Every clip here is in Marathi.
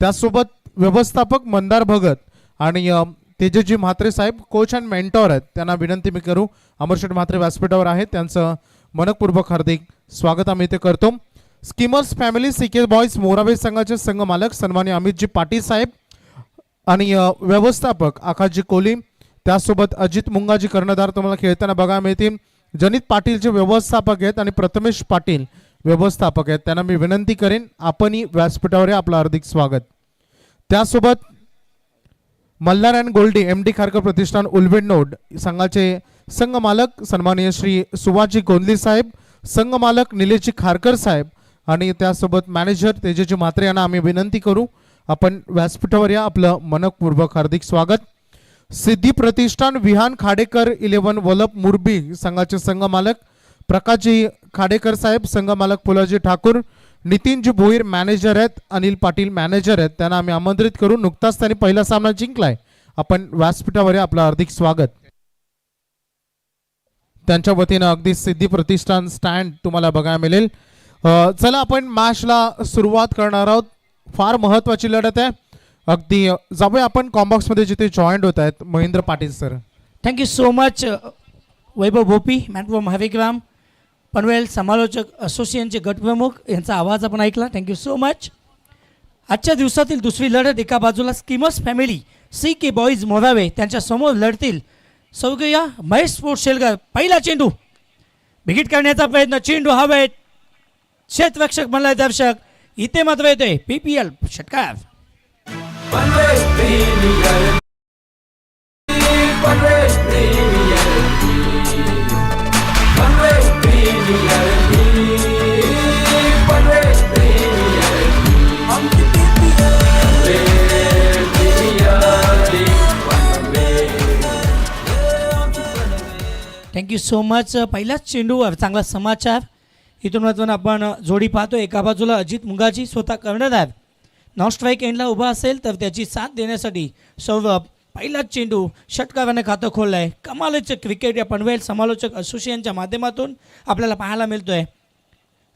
त्यासोबत व्यवस्थापक मंदार भगत आणि तेजस्वी म्हात्रे साहेब कोच अँड मेंटॉर आहेत, त्यांना विनंती मी करू. अमरशेठ म्हात्रे व्यासपीठावर आहेत, त्यांचं मनपूर्वक हार्दिक स्वागत आम्ही इथे करतो. Skimmers family CK boys Morawe संघाचे संघ मालक सन्माननीय अमितजी पाटील साहेब आणि व्यवस्थापक आकाशजी कोली, त्यासोबत अजित मुंगाजी कर्णधार तुम्हाला खेळताना बघायला मिळतील. जनित पाटील जे व्यवस्थापक आहेत आणि प्रथमेश पाटील व्यवस्थापक आहेत, त्यांना मी विनंती करेन आपणही व्यासपीठावर आपलं हार्दिक स्वागत. त्यासोबत मल्हार अँड गोल्डी MD खारकर प्रतिष्ठान उलवेडनोड संघाचे संघ मालक सन्माननीय श्री सुभाषजी गोंदली साहेब, संघ मालक निलेशजी खारकर साहेब आणि त्यासोबत मॅनेजर तेजस्वी म्हात्रे यांना आम्ही विनंती करू आपण व्यासपीठावर या, आपलं मनपूर्वक हार्दिक स्वागत. सिद्धी प्रतिष्ठान विहान खाडेकर 11 वलप मुरबी संघाचे संघ मालक प्रकाशजी खाडेकर साहेब, संघ मालक फुलाजी ठाकूर, नितीनजी भोईर मॅनेजर आहेत, अनिल पाटील मॅनेजर आहेत, त्यांना आम्ही आमंत्रित करू. नुकताच त्यांनी पहिला सामना जिंकलाय. आपण व्यासपीठावर या, आपलं हार्दिक स्वागत. त्यांच्या वतीनं अगदी सिद्धी प्रतिष्ठान स्टँड तुम्हाला बघायला मिळेल. चला आपण मॅचला सुरुवात करणार आहोत. फार महत्वाची लढत आहे. अगदी जाऊया आपण कॉम्बॉक्स मध्ये जिथे जॉईंट होत आहेत Mahendra Patil sir. Thank you so much Vaibhav Bhopi मॅटवो महाविग्राम पनवेल समालोचक असोसिएशनचे गटप्रमुख यांचा आवाज आपण ऐकला. Thank you so much. आजच्या दिवसातील दुसरी लढत एका बाजूला Schemers family CK boys Morave त्यांच्या समोर लढतील सौगया महेश स्पोर्ट्स शेलगर. पहिला चेंडू बिगिट करण्याचा प्रयत्न, चेंडू हवेत, क्षेत्ररक्षक मल्हार दर्शक इथे मात्र येतोय PPL षटकार. Thank you so much. पहिल्याच चेंडूवर चांगला समाचार. इथून महत्त्वानं आपण जोडी पाहतो. एका बाजूला अजित मुंगाजी स्वतः कर्णधार नॉन स्ट्राईक एंडला उभा असेल तर त्याची साथ देण्यासाठी सौरभ पहिलाच चेंडू षटकाराने खातं खोललं आहे. कमालीचं क्रिकेट या पनवेल समालोचक असोसिएशनच्या माध्यमातून आपल्याला पाहायला मिळतो आहे.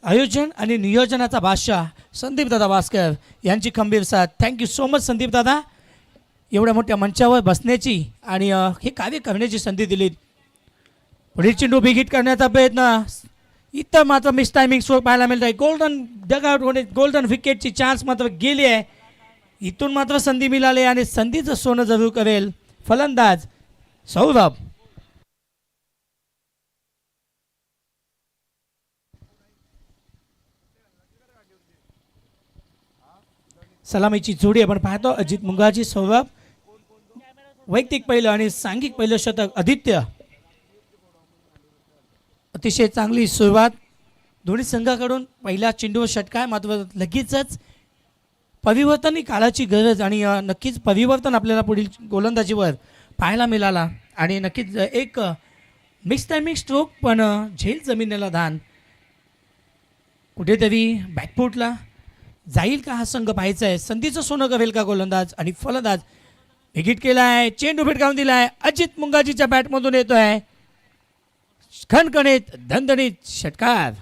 आयोजन आणि नियोजनाचा बादशाह संदीप दादा वास्कर यांची खंबीर साथ. थँक्यू सो मच संदीप दादा, एवढ्या मोठ्या मंचावर बसण्याची आणि हे कार्य करण्याची संधी दिली. पुढील चेंडू बिगिट करण्याचा प्रयत्न, इथं मात्र मिस टायमिंग स्ट्रोक पाहायला मिळत आहे. गोल्डन डगआउट होणे, गोल्डन विकेटची चान्स मात्र गेली आहे. इथून मात्र संधी मिळाली आणि संधीचं सोनं जरूर करेल फलंदाज सौरभ. सलामीची जोडी आपण पाहतो. अजित मुंगाजी सौरभ, वैयक्तिक पहिलं आणि सांघिक पहिलं शतक आदित्य. अतिशय चांगली सुरुवात दोन्ही संघाकडून. पहिल्या चेंडूवर षटकार, मात्र लगेचच परिवर्तन काळाची गरज आणि नक्कीच परिवर्तन आपल्याला पुढील गोलंदाजीवर पाहायला मिळाला आणि नक्कीच एक मिक्स टायमिंग स्ट्रोक पण झेल जमिनीला धान. कुठेतरी बॅकफूटला जाईल का हा संघ पाहायचा आहे. संधीचं सोनं करेल का गोलंदाज आणि फलंदाज. विकेट केला आहे, चेंडू फिटकावून दिला आहे. अजित मुंगाजीच्या बॅटमधून येतो आहे खणखणीत धणधणीत षटकार.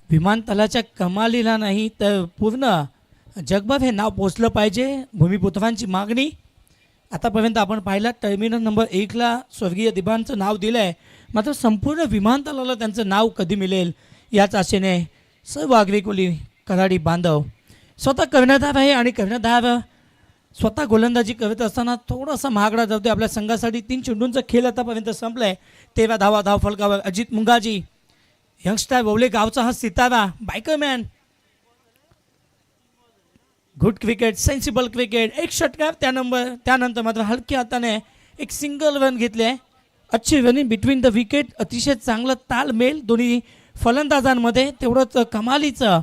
विमानतळाच्या कमालीला नाही तर पूर्ण जगभर हे नाव पोचलं पाहिजे, भूमिपुत्रांची मागणी. आतापर्यंत आपण पाहिला टर्मिनल नंबर 1ला स्वर्गीय दिबांचं नाव दिलं आहे, मात्र संपूर्ण विमानतळाला त्यांचं नाव कधी मिळेल याच आशेने सर्व आगरी कराडी बांधव. स्वतः कर्णधार आहे आणि कर्णधार स्वतः गोलंदाजी करत असताना थोडासा महागडा जातो. आपल्या संघासाठी 3 चेंडूंचा खेळ आतापर्यंत संपला आहे. 13 धावा धाव फलकावर अजित मुंगाजी, यंगस्टर ववले गावचा हा सितारा, बायकरमॅन. Good cricket, sensible cricket. एक षटकार, त्यानंतर मात्र हलक्या हाताने एक सिंगल रन घेतले. अच्छी रनिंग बिटवीन द विकेट. अतिशय चांगलं तालमेल दोन्ही फलंदाजांमध्ये. तेवढंच कमालीचं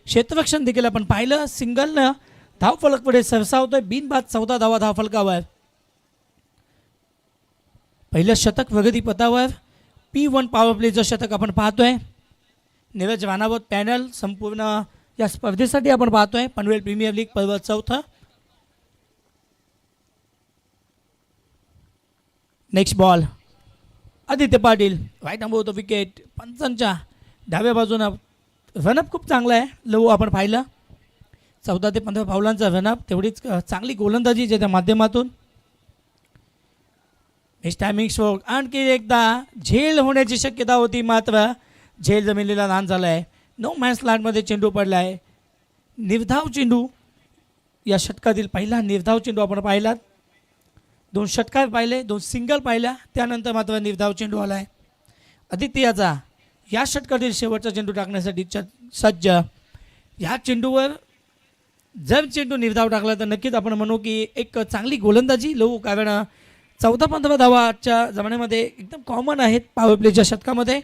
क्षेत्ररक्षण देखील आपण पाहिलं. सिंगलनं धावफलक पुढे सरसावतोय. बिनबाद 14 धावा धावफलकावर. पहिलं शतक प्रगतीपथावर. P1 पॉवर प्लेचं शतक आपण पाहतोय. नीरज राणावत पॅनल संपूर्ण या स्पर्धेसाठी आपण पाहतोय पनवेल प्रीमियर लीग पर्व 4. Next ball Aditya Patil right number होतो विकेट. पंचांच्या डाव्या बाजूनं रनअप खूप चांगला आहे. लवू आपण पाहिलं 14 ते 15 फावलांचा रनअप, तेवढीच चांगली गोलंदाजी ज्याच्या माध्यमातून नेक्स्ट टायमिंग स्ट्रोक. आणखी एकदा झेल होण्याची शक्यता होती, मात्र झेल जमिनीला लहान झाला आहे. नो मॅन्स लँडमध्ये चेंडू पडला आहे. निर्धाव चेंडू या षटकातील पहिला निर्धाव चेंडू आपण पाहिलात. 2 षटकार पाहिले, 2 सिंगल पाहिल्या, त्यानंतर मात्र निर्धाव चेंडू आला आहे. आदित्याचा या षटकातील शेवटचा चेंडू टाकण्यासाठी सज्ज. ह्या चेंडूवर जर चेंडू निर्धाव टाकला तर नक्कीच आपण म्हणू की एक चांगली गोलंदाजी लवू, कारण 14-15 धावाच्या जमान्यामध्ये एकदम कॉमन आहेत पॉवर प्लेच्या षटकामध्ये.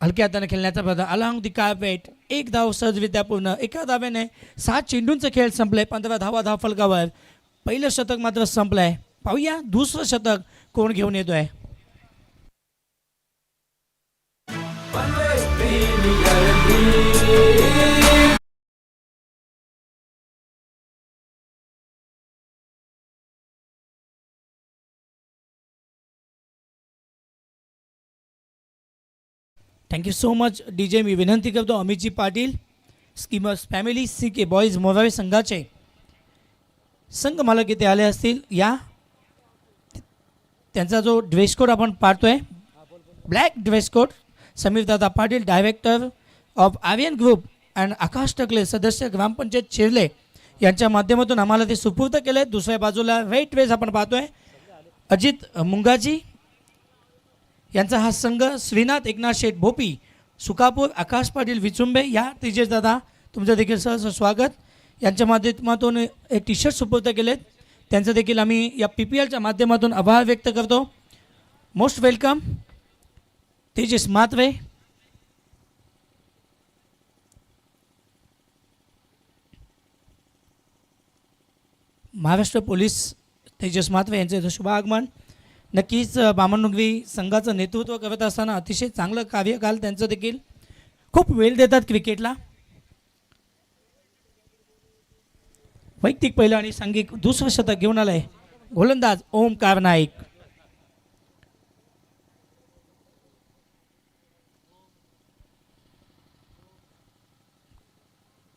हलक्या हाताने खेळण्याचा प्रयत्न अलॉंग दी कार्पेट. 1 धाव सहजरित्या पूर्ण. एका धाव्याने 6 चेंडूंचा खेळ संपले. 15 धावा धावफलकावर. पहिलं शतक मात्र संपलंय. पाहूया दुसरं शतक कोण घेऊन येतोय. Thank you so much DJ. मी विनंती करतो अमितजी Patil skimmers family CK boys Morave संघाचे संघ मालक इथे आले असतील. या त्यांचा जो ड्रेस कोड आपण पाहतोय ब्लॅक ड्रेस कोड. समीरदादा Patil director of Aryan group and Akash Takle सदस्य ग्रामपंचायत चिरले यांच्या माध्यमातून आम्हाला ते सुपूर्द केले. दुसऱ्या बाजूला रेड ड्रेस आपण पाहतोय अजित मुंगाजी यांचा हा संघ. श्रीनाथ एकनाथ शेठ भोपी सुकापूर, आकाश पाटील विचुंबे. या तेजेश दादा तुमचं देखील सहर्ष स्वागत. यांच्या माध्यमातून एक टी-शर्ट सुपूर्द केलेत, त्यांचं देखील आम्ही या PPLच्या माध्यमातून आभार व्यक्त करतो. मोस्ट वेलकम तेजस मात्रे. महाराष्ट्र पोलीस तेजस मात्रे यांचे शुभ आगमन. नक्कीच बामणनुगवी संघाचं नेतृत्व करत असताना अतिशय चांगलं कार्यकाल त्यांचं देखील. खूप वेळ देतात क्रिकेटला. वैयक्तिक पहिलं आणि सांघिक दुसरं शतक घेऊन आलंय गोलंदाज ओमकार नाईक.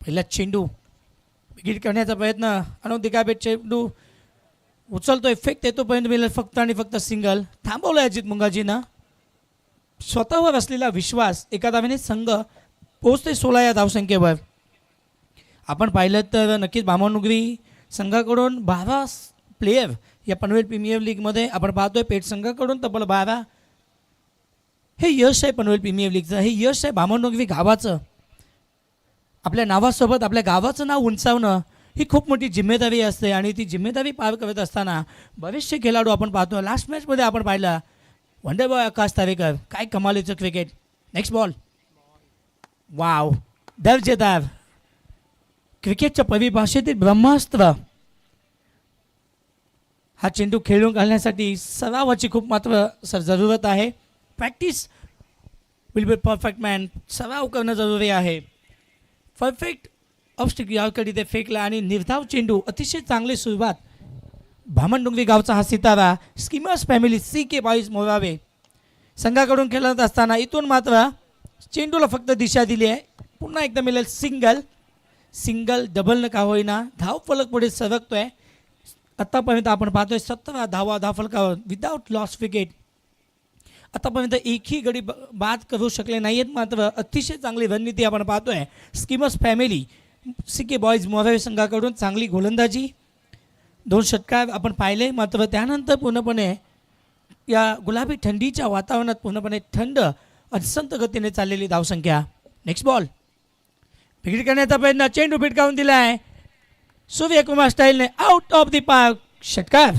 पहिला चेंडू विकेट करण्याचा प्रयत्न अनोदिकाबेट चेंडू उचलतोय, फेक येतोपर्यंत मिळेल फक्त आणि फक्त सिंगल. थांबवलं अजित मुंगाजीनं. स्वतःवर असलेला विश्वास एका धावेने संघ पोहोचते 16 या धावसंख्येवर. आपण पाहिलं तर नक्कीच बामणनुगरी संघाकडून 12 प्लेयर या पनवेल प्रीमियर लीगमध्ये आपण पाहतोय. पेठ संघाकडून तब्बल 12. हे यश आहे पनवेल प्रीमियर लीगचं. हे यश आहे बामणनुगरी गावाचं. आपल्या नावासोबत आपल्या गावाचं नाव उंचावणं ही खूप मोठी जिम्मेदारी असते आणि ती जिम्मेदारी पार करत असताना बरेचसे खेळाडू आपण पाहतो. लास्ट मॅचमध्ये आपण पाहिलं वंडर बॉय आकाश तारेकर. काय कमालीचं क्रिकेट. Next ball. वाव, दर्जेदार क्रिकेटच्या परिभाषेतील ब्रह्मास्त्र. हा चेंडू खेळून घालण्यासाठी सरावाची खूप मात्र जरूरत आहे. Practice will be perfect man. सराव करणं जरुरी आहे. परफेक्ट ऑफस्टिक याकडे ते फेकला आणि निर्धाव चेंडू. अतिशय चांगली सुरुवात. बामणडोंगरी गावचा हा सितारा skimmers family CK boys Morawe संघाकडून खेळत असताना इथून मात्र चेंडूला फक्त दिशा दिली आहे. पुन्हा एकदा मिळेल सिंगल. सिंगल डबल न का होईना धाव फलक पुढे सरकतोय. आतापर्यंत आपण पाहतोय 17 धावा धावफलकावर विदाऊट लॉस विकेट. आतापर्यंत एकही गडी बाद करू शकले नाही आहेत. मात्र अतिशय चांगली रणनीती आपण पाहतोय skimmers family CK boys Morawe संघाकडून. चांगली गोलंदाजी. 2 षटकार आपण पाहिले. मात्र त्यानंतर पूर्णपणे या गुलाबी थंडीच्या वातावरणात पूर्णपणे थंड आणि संत गतीने चाललेली धावसंख्या. Next ball. विकेट करण्याचा प्रयत्न. चेंडू फिटकावून दिला आहे सूर्यकुमार स्टाईलने. Out of the park. षटकार.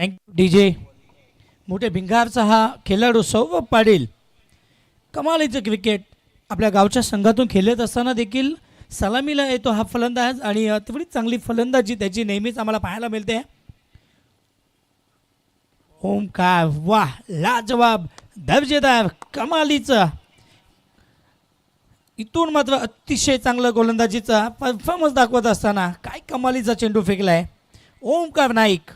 डीजे मोठे भिंगारचा हा खेळाडू सौरभ पाटील कमालीचं क्रिकेट आपल्या गावच्या संघातून खेळत असताना देखील सलामीला येतो हा फलंदाज आणि तेवढी चांगली फलंदाजी त्याची नेहमीच आम्हाला पाहायला मिळते. ओमकार वाह लाजवाब दर्जेदार कमालीचा इथून मात्र अतिशय चांगलं गोलंदाजीचा परफॉर्मन्स दाखवत असताना काय कमालीचा चेंडू फेकलाय ओमकार नाईक.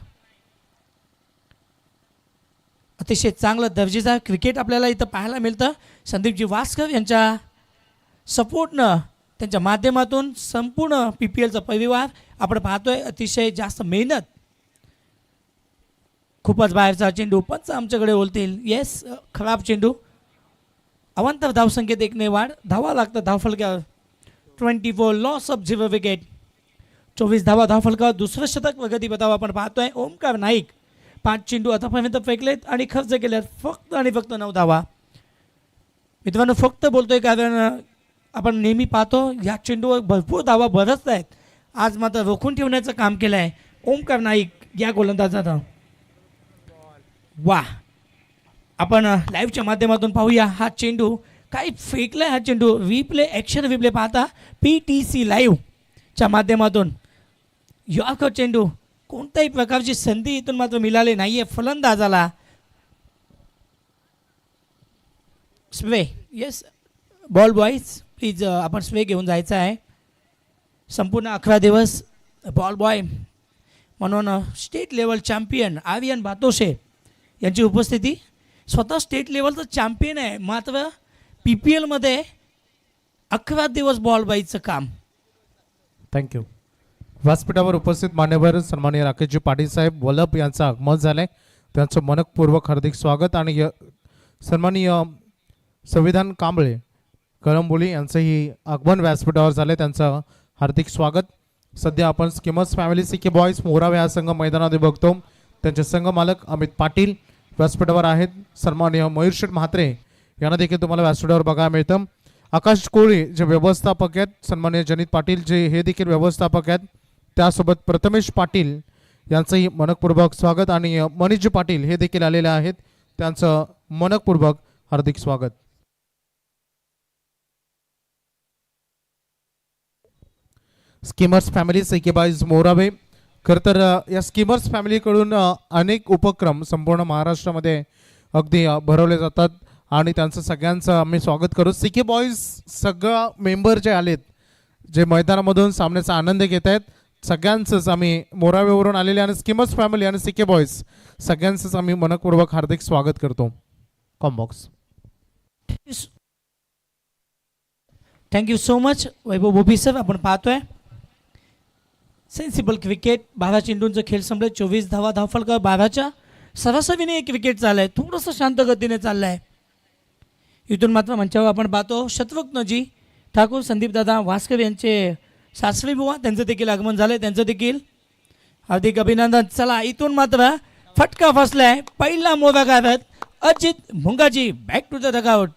अतिशय चांगलं दर्जेदार क्रिकेट आपल्याला इथं पाहायला मिळतं. संदीपजी वास्कर यांच्या सपोर्टनं त्यांच्या माध्यमातून संपूर्ण PPLचा परिवार आपण पाहतोय. अतिशय जास्त मेहनत खूपच बाहेरचा चेंडू पंच आमच्याकडे बोलतील येस खराब चेंडू अवांतर धावसंख्येत एक ने वाढ धावा लागतात धावफलकावर 24 लॉस ऑफ 0 विकेट 24 धावा धावफलकावर दुसरं शतक प्रगतीपथावर आपण पाहतोय. ओमकार नाईक 5 चेंडू आतापर्यंत फेकलेत आणि खर्च केल्यात फक्त आणि फक्त 9 धावा. मित्रांनो फक्त बोलतोय कारण आपण नेहमी पाहतो या चेंडूवर भरपूर धावा बरसत आहेत. आज मात्र रोखून ठेवण्याचं काम केलं आहे ओमकार नाईक या गोलंदाजानं. वाह आपण लाईव्हच्या माध्यमातून पाहूया हा चेंडू काय फेकलाय. हा चेंडू रिप्ले ॲक्शन रिप्ले पाहता PTC लाईव्हच्या माध्यमातून यॉर्कर चेंडू कोणत्याही प्रकारची संधी इथून मात्र मिळाली नाही आहे फलंदाजाला. स्वे येस बॉल बॉयज प्लीज आपण स्वे घेऊन जायचं आहे. संपूर्ण 11 दिवस बॉल बॉय म्हणून state level champion Aryan Batoshe यांची उपस्थिती. स्वतः स्टेट लेवलचं चॅम्पियन आहे मात्र PPLमध्ये 11 दिवस बॉल बॉयचं काम. थँक्यू. व्यासपीठावर उपस्थित मान्यवर सन्माननीय राकेशजी पाटील साहेब वल्लभ यांचं आगमन झालंय त्यांचं मनपूर्वक हार्दिक स्वागत आणि सन्माननीय संविधान कांबळे कळंबोली यांचंही आगमन व्यासपीठावर झाले त्यांचं हार्दिक स्वागत. सध्या आपण skimmers family CK boys Morawe हा संघ मैदानामध्ये बघतो. त्यांचे संघ मालक अमित पाटील व्यासपीठावर आहेत. सन्माननीय मयूरशेठ म्हात्रे यांना देखील तुम्हाला व्यासपीठावर बघायला मिळतं. आकाश कोळी जे व्यवस्थापक आहेत सन्माननीय जनित पाटील जे हे देखील व्यवस्थापक आहेत. त्यासोबत प्रथमेश पाटील यांचंही मनपूर्वक स्वागत आणि मनीष पाटील हे देखील आलेले आहेत त्यांचं मनपूर्वक हार्दिक स्वागत. Skimmers family CK boys Morawe खरं तर या स्कीमर्स फॅमिलीकडून अनेक उपक्रम संपूर्ण महाराष्ट्रामध्ये अगदी भरवले जातात आणि त्यांचं सगळ्यांचं आम्ही स्वागत करू. CK बॉयज सगळं मेंबर जे आलेत जे मैदानामधून सामन्याचा आनंद घेत आहेत सगळ्यांचंच आम्ही मोरावेवरून आलेले आणि स्कीमर्स फॅमिली आणि CK बॉयज सगळ्यांचंच आम्ही मनपूर्वक हार्दिक स्वागत करतो. कॉम्बॉक्स थँक्यू सो मच वैभव बोबी सर. आपण पाहतोय सेन्सिबल क्रिकेट 12 चेंडूंचं खेळ संपले 24 धावा धावफलकावर 12च्या सरासरीने एक विकेट चाललं आहे. थोडंसं शांत गतीने चाललं आहे. इथून मात्र मंचावर आपण पाहतो शत्रुघ्नजी ठाकूर संदीपदादा वास्कर यांचे सासरी बुवा त्यांचं देखील आगमन झालं त्यांचं देखील हार्दिक अभिनंदन. चला इथून मात्र फटका फसलाय पहिला मोगा गारत Ajit Mungaji back to the dugout.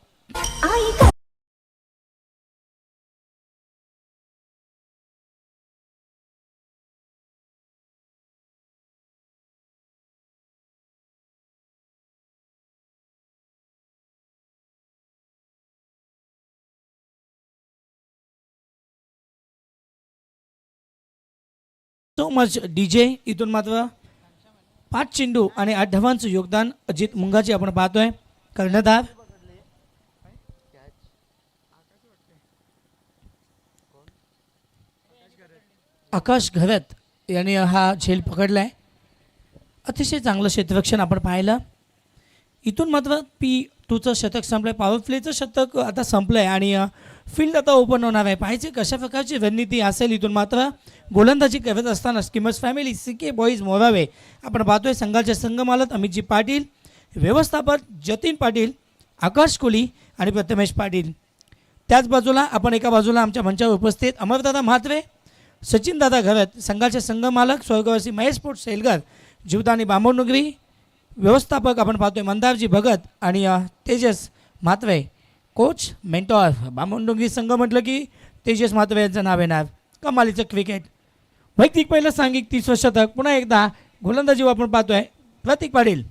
So much DJ. इथून मात्र 5 चेंडू आणि 8 धावांचं योगदान अजित मुंगाजी आपण पाहतोय कर्णधार. आकाश घरत यांनी हा झेल पकडलाय. अतिशय चांगलं क्षेत्ररक्षण आपण पाहिलं. इथून मात्र P2चं शतक संपलंय पॉवर प्लेचं शतक आता संपलंय आणि फील्ड आता ओपन होणार आहे. पाहिजे कशा प्रकारची रणनीती असेल. इथून मात्र गोलंदाजी करत असताना skimmers family CK boys Morawe आपण पाहतोय संघाचे संघमालक अमितजी पाटील व्यवस्थापक जतीन पाटील आकाश कोली आणि प्रथमेश पाटील. त्याच बाजूला आपण एका बाजूला आमच्या मंचावर उपस्थित अमरदादा म्हात्रे सचिनदादा घरत संघाचे संघमालक स्वर्गवासी महेश पोट सेलगर जीवदानी बांबोडनगरी व्यवस्थापक आपण पाहतोय मंदारजी भगत आणि तेजस म्हात्रे कोच मेंटॉर बांबोडनगरी संघ म्हटलं की तेजस म्हात्रे यांचं नाव येणार. कमालीचं क्रिकेट वैयक्तिक पहिलं सांघिक 30 शतक पुन्हा एकदा गोलंदाजी आपण पाहतोय प्रतीक पाटील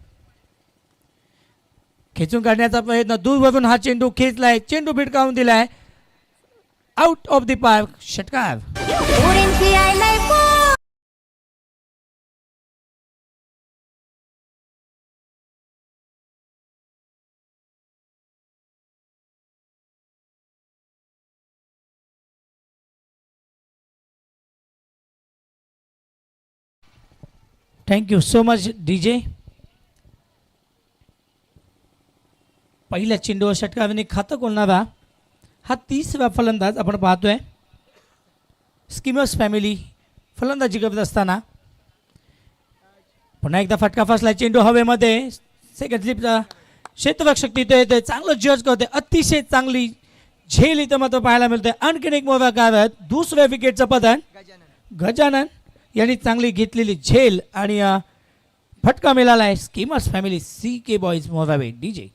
खेचून काढण्याचा प्रयत्न, दूरवरून हा चेंडू खेचलाय, चेंडू भिडकावून दिलाय, आउट ऑफ द पार्क, षटकार. Thank you so much DJ. पहिल्या चेंडूवर षटकाराने खातं खोलणारा हा 30वा फलंदाज आपण पाहतोय. स्किमर्स फॅमिली फलंदाजी करत असताना पुन्हा एकदा फटका फसला, चेंडू हवेमध्ये, सेकंड स्लिपचा क्षेत्ररक्षक तिथे येते, चांगलं जज करते, अतिशय चांगली झेल इथं मात्र पाहायला मिळते. आणखीन एक मोठा कारत, दुसऱ्या विकेटचं पतन गजानन यांनी चांगली घेतलेली झेल आणि फटका मिळाला आहे. Schemers family CK boys Morave DJ.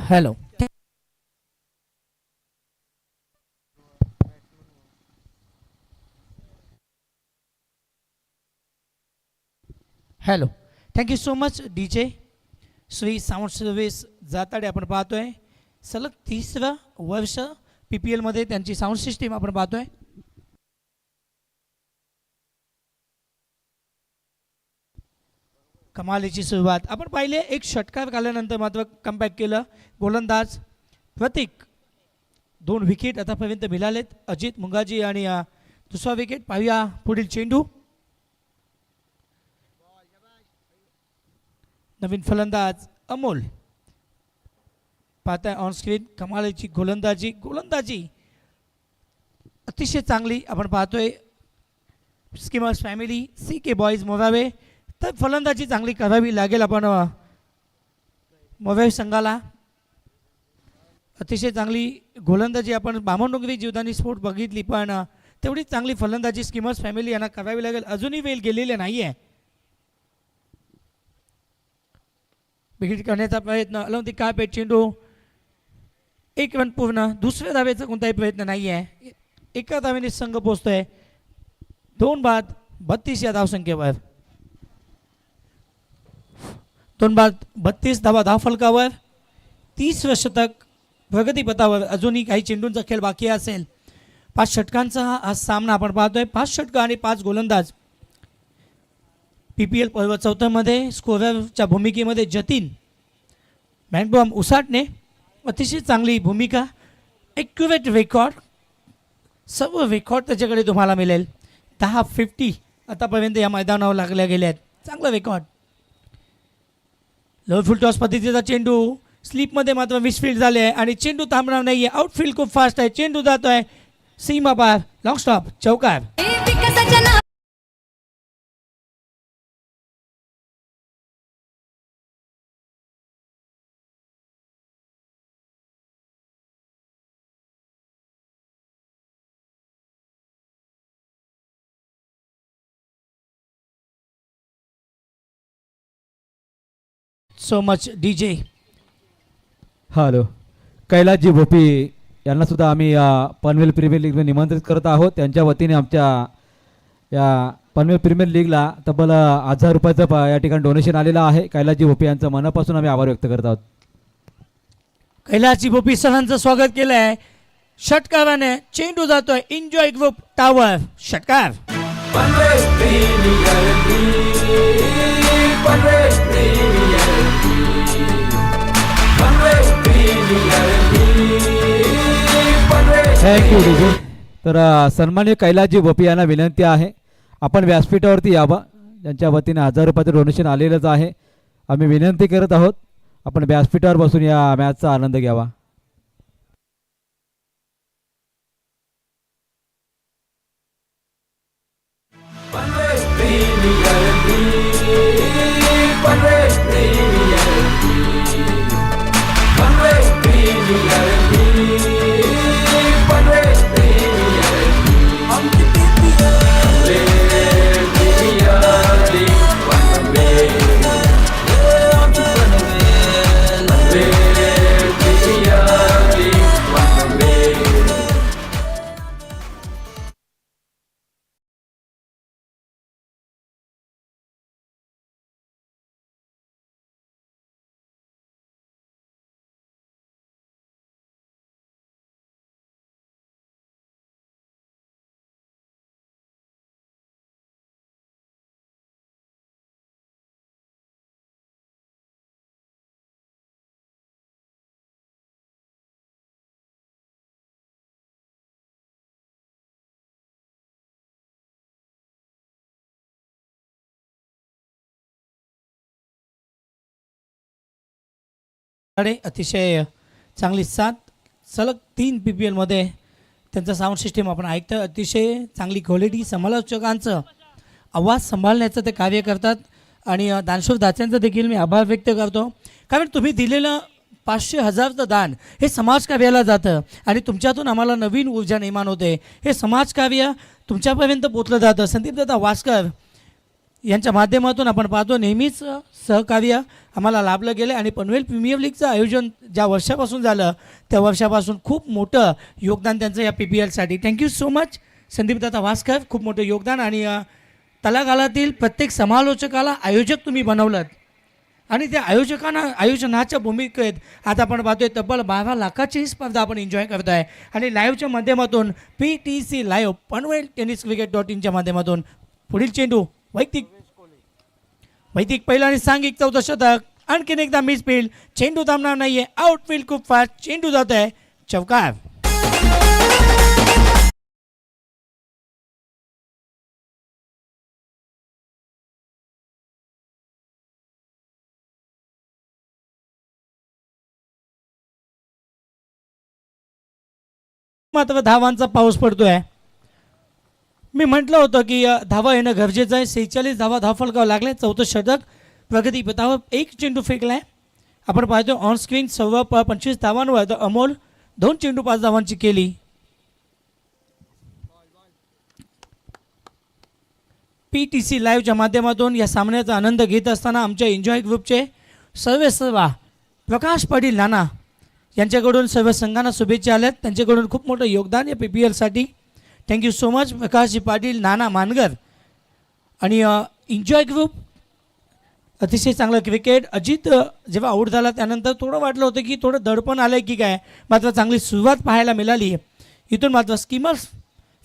Hello hello thank you so much DJ. Shri sound service Jatade आपण पाहतोय, सलग 30वा वर्ष PPL मध्ये त्यांची साऊंड सिस्टीम आपण पाहतोय. कमालीची सुरुवात आपण पाहिले, एक षटकार काढल्यानंतर मात्र कमबॅक केलं गोलंदाज प्रतीक. 2 विकेट आतापर्यंत मिळालेत, अजित मुंगाजी आणि दुसरा विकेट. पाहूया पुढील चेंडू. नवीन फलंदाज अमोल पाहताय ऑन स्क्रीन. कमालीची गोलंदाजी अतिशय चांगली आपण पाहतोय. Skimmers family CK boys Morawe. तर फलंदाजी चांगली करावी लागेल आपण मोरावे संघाला. अतिशय चांगली गोलंदाजी आपण बामणडोंगरी जीवदानी स्पोर्ट बघितली, पण तेवढी चांगली फलंदाजी स्कीमर्स फॅमिली यांना करावी लागेल. अजूनही वेळ गेलेले नाही आहे. विकेट करण्याचा प्रयत्न, अलौकिक ती काय पेट चेंडू, 1 रन पूर्ण. दुसऱ्या धावेचा कोणताही प्रयत्न नाही आहे. एका धावेने संघ पोहोचतोय 2 बाद 32 या धावसंख्येवर. 2 बाद 32 धावा धावफलकावर. 30वे षटक प्रगतीपथावर. अजूनही काही चेंडूंचा खेळ बाकी असेल. 5 षटकांचा हा सामना आपण पाहतोय. 5 षटकं आणि 5 गोलंदाज. PPL पर्व 4 मध्ये स्कोररच्या भूमिकेमध्ये जतीन मॅनबॉम उसाटने अतिशय चांगली भूमिका. ॲक्युरेट रेकॉर्ड, सर्व रेकॉर्ड त्याच्याकडे तुम्हाला मिळेल. 10-50 आतापर्यंत या मैदानावर लागल्या गेल्या आहेत. चांगला रेकॉर्ड. लो फुल टॉस पद्धतीचा चेंडू, स्लिपमध्ये मात्र मिसफील्ड झाले आहे आणि चेंडू थांबणार नाही आहे. आउटफील्ड खूप फास्ट आहे, चेंडू जातोय सीमा पार, लॉंग स्टॉप, चौकार. So much DJ. Hello, Kailasji Bhopi यांना सुद्धा आम्ही पनवेल प्रीमियर लीगमध्ये निमंत्रित करत आहोत. त्यांच्या वतीने आमच्या या पनवेल प्रीमियर लीगला तब्बल 1000 रुपयाचं या ठिकाणी डोनेशन आलेलं आहे. कैलासजी भोपी यांचं मनापासून आम्ही आभार व्यक्त करत आहोत. कैलासजी भोपी सरांचं स्वागत केलं आहे. षटकाराने चेंडू जातोय एन्जॉय ग्रुप टावर, षटकार. Thank you DJ. तर सन्मान्य कैलासजी भोपी यांना विनंती आहे, आपण व्यासपीठावरती यावं. त्यांच्या वतीने 1000 रुपयाचं डोनेशन आलेलंच आहे. आम्ही विनंती करत आहोत, आपण व्यासपीठावर बसून या मॅचचा आनंद घ्यावा. आणि अतिशय चांगली साथ सलग 3 PPL मध्ये त्यांचं साऊंड सिस्टीम आपण ऐकतो. अतिशय चांगली क्वालिटी, समालोचकांचं आवाज सांभाळण्याचं ते कार्य करतात. आणि दानशूर दात्यांचं देखील मी आभार व्यक्त करतो, कारण तुम्ही दिलेलं 500,000चं दान हे समाजकार्याला जातं आणि तुमच्यातून आम्हाला नवीन ऊर्जा निर्माण होते. हे समाजकार्य तुमच्यापर्यंत पोचलं जातं. संदीपदादा वास्कर यांच्या माध्यमातून आपण पाहतो नेहमीच सहकार्य आम्हाला लाभलं गेलं. आणि पनवेल प्रीमियर लीगचं आयोजन ज्या वर्षापासून झालं त्या वर्षापासून खूप मोठं योगदान त्यांचं या PPLसाठी. थँक्यू सो मच संदीपदादा वास्कर, खूप मोठं योगदान. आणि तलागालातील प्रत्येक समालोचकाला आयोजक तुम्ही बनवलं आणि त्या आयोजनाच्या भूमिकेत आता आपण पाहतोय तब्बल 12 लाखाची स्पर्धा आपण एन्जॉय करतो आहे. आणि लाईव्हच्या माध्यमातून PTC लाईव्ह पनवेल टेनिस क्रिकेट.inच्या माध्यमातून पुढील चेंडू वैदिक पहिला आणि सांघिक 14 शतक. आणखीन एकदा मिस फील्ड, चेंडू थांबणार नाहीये, आउटफील्ड खूप फास्ट, चेंडू जात आहे चौकार. मात्र धावांचा पाऊस पडतोय. मी म्हटलं होतं की धावा येणं गरजेचं आहे. 46 धावा धावफलकावर लागले. 14 शतक प्रगती पथावर. एक चेंडू फेकलाय. आपण पाहतो ऑन स्क्रीन 25 धावांवर अमोल 2 चेंडू 5 धावांची केली. PTC लाईव्हच्या माध्यमातून या सामन्याचा आनंद घेत असताना आमच्या एन्जॉय ग्रुपचे सर्व प्रकाश पाटील नाना यांच्याकडून सर्व संघांना शुभेच्छा आल्यात. त्यांच्याकडून खूप मोठं योगदान या PPLसाठी. थँक्यू सो मच प्रकाशजी पाटील, नाना मानगर. आणि एन्जॉय ग्रुप अतिशय चांगलं क्रिकेट. अजित जेव्हा आऊट झाला त्यानंतर थोडं वाटलं होतं की थोडं दडपण आलं की काय, मात्र चांगली सुरुवात पाहायला मिळाली. इथून मात्र स्कीमर्स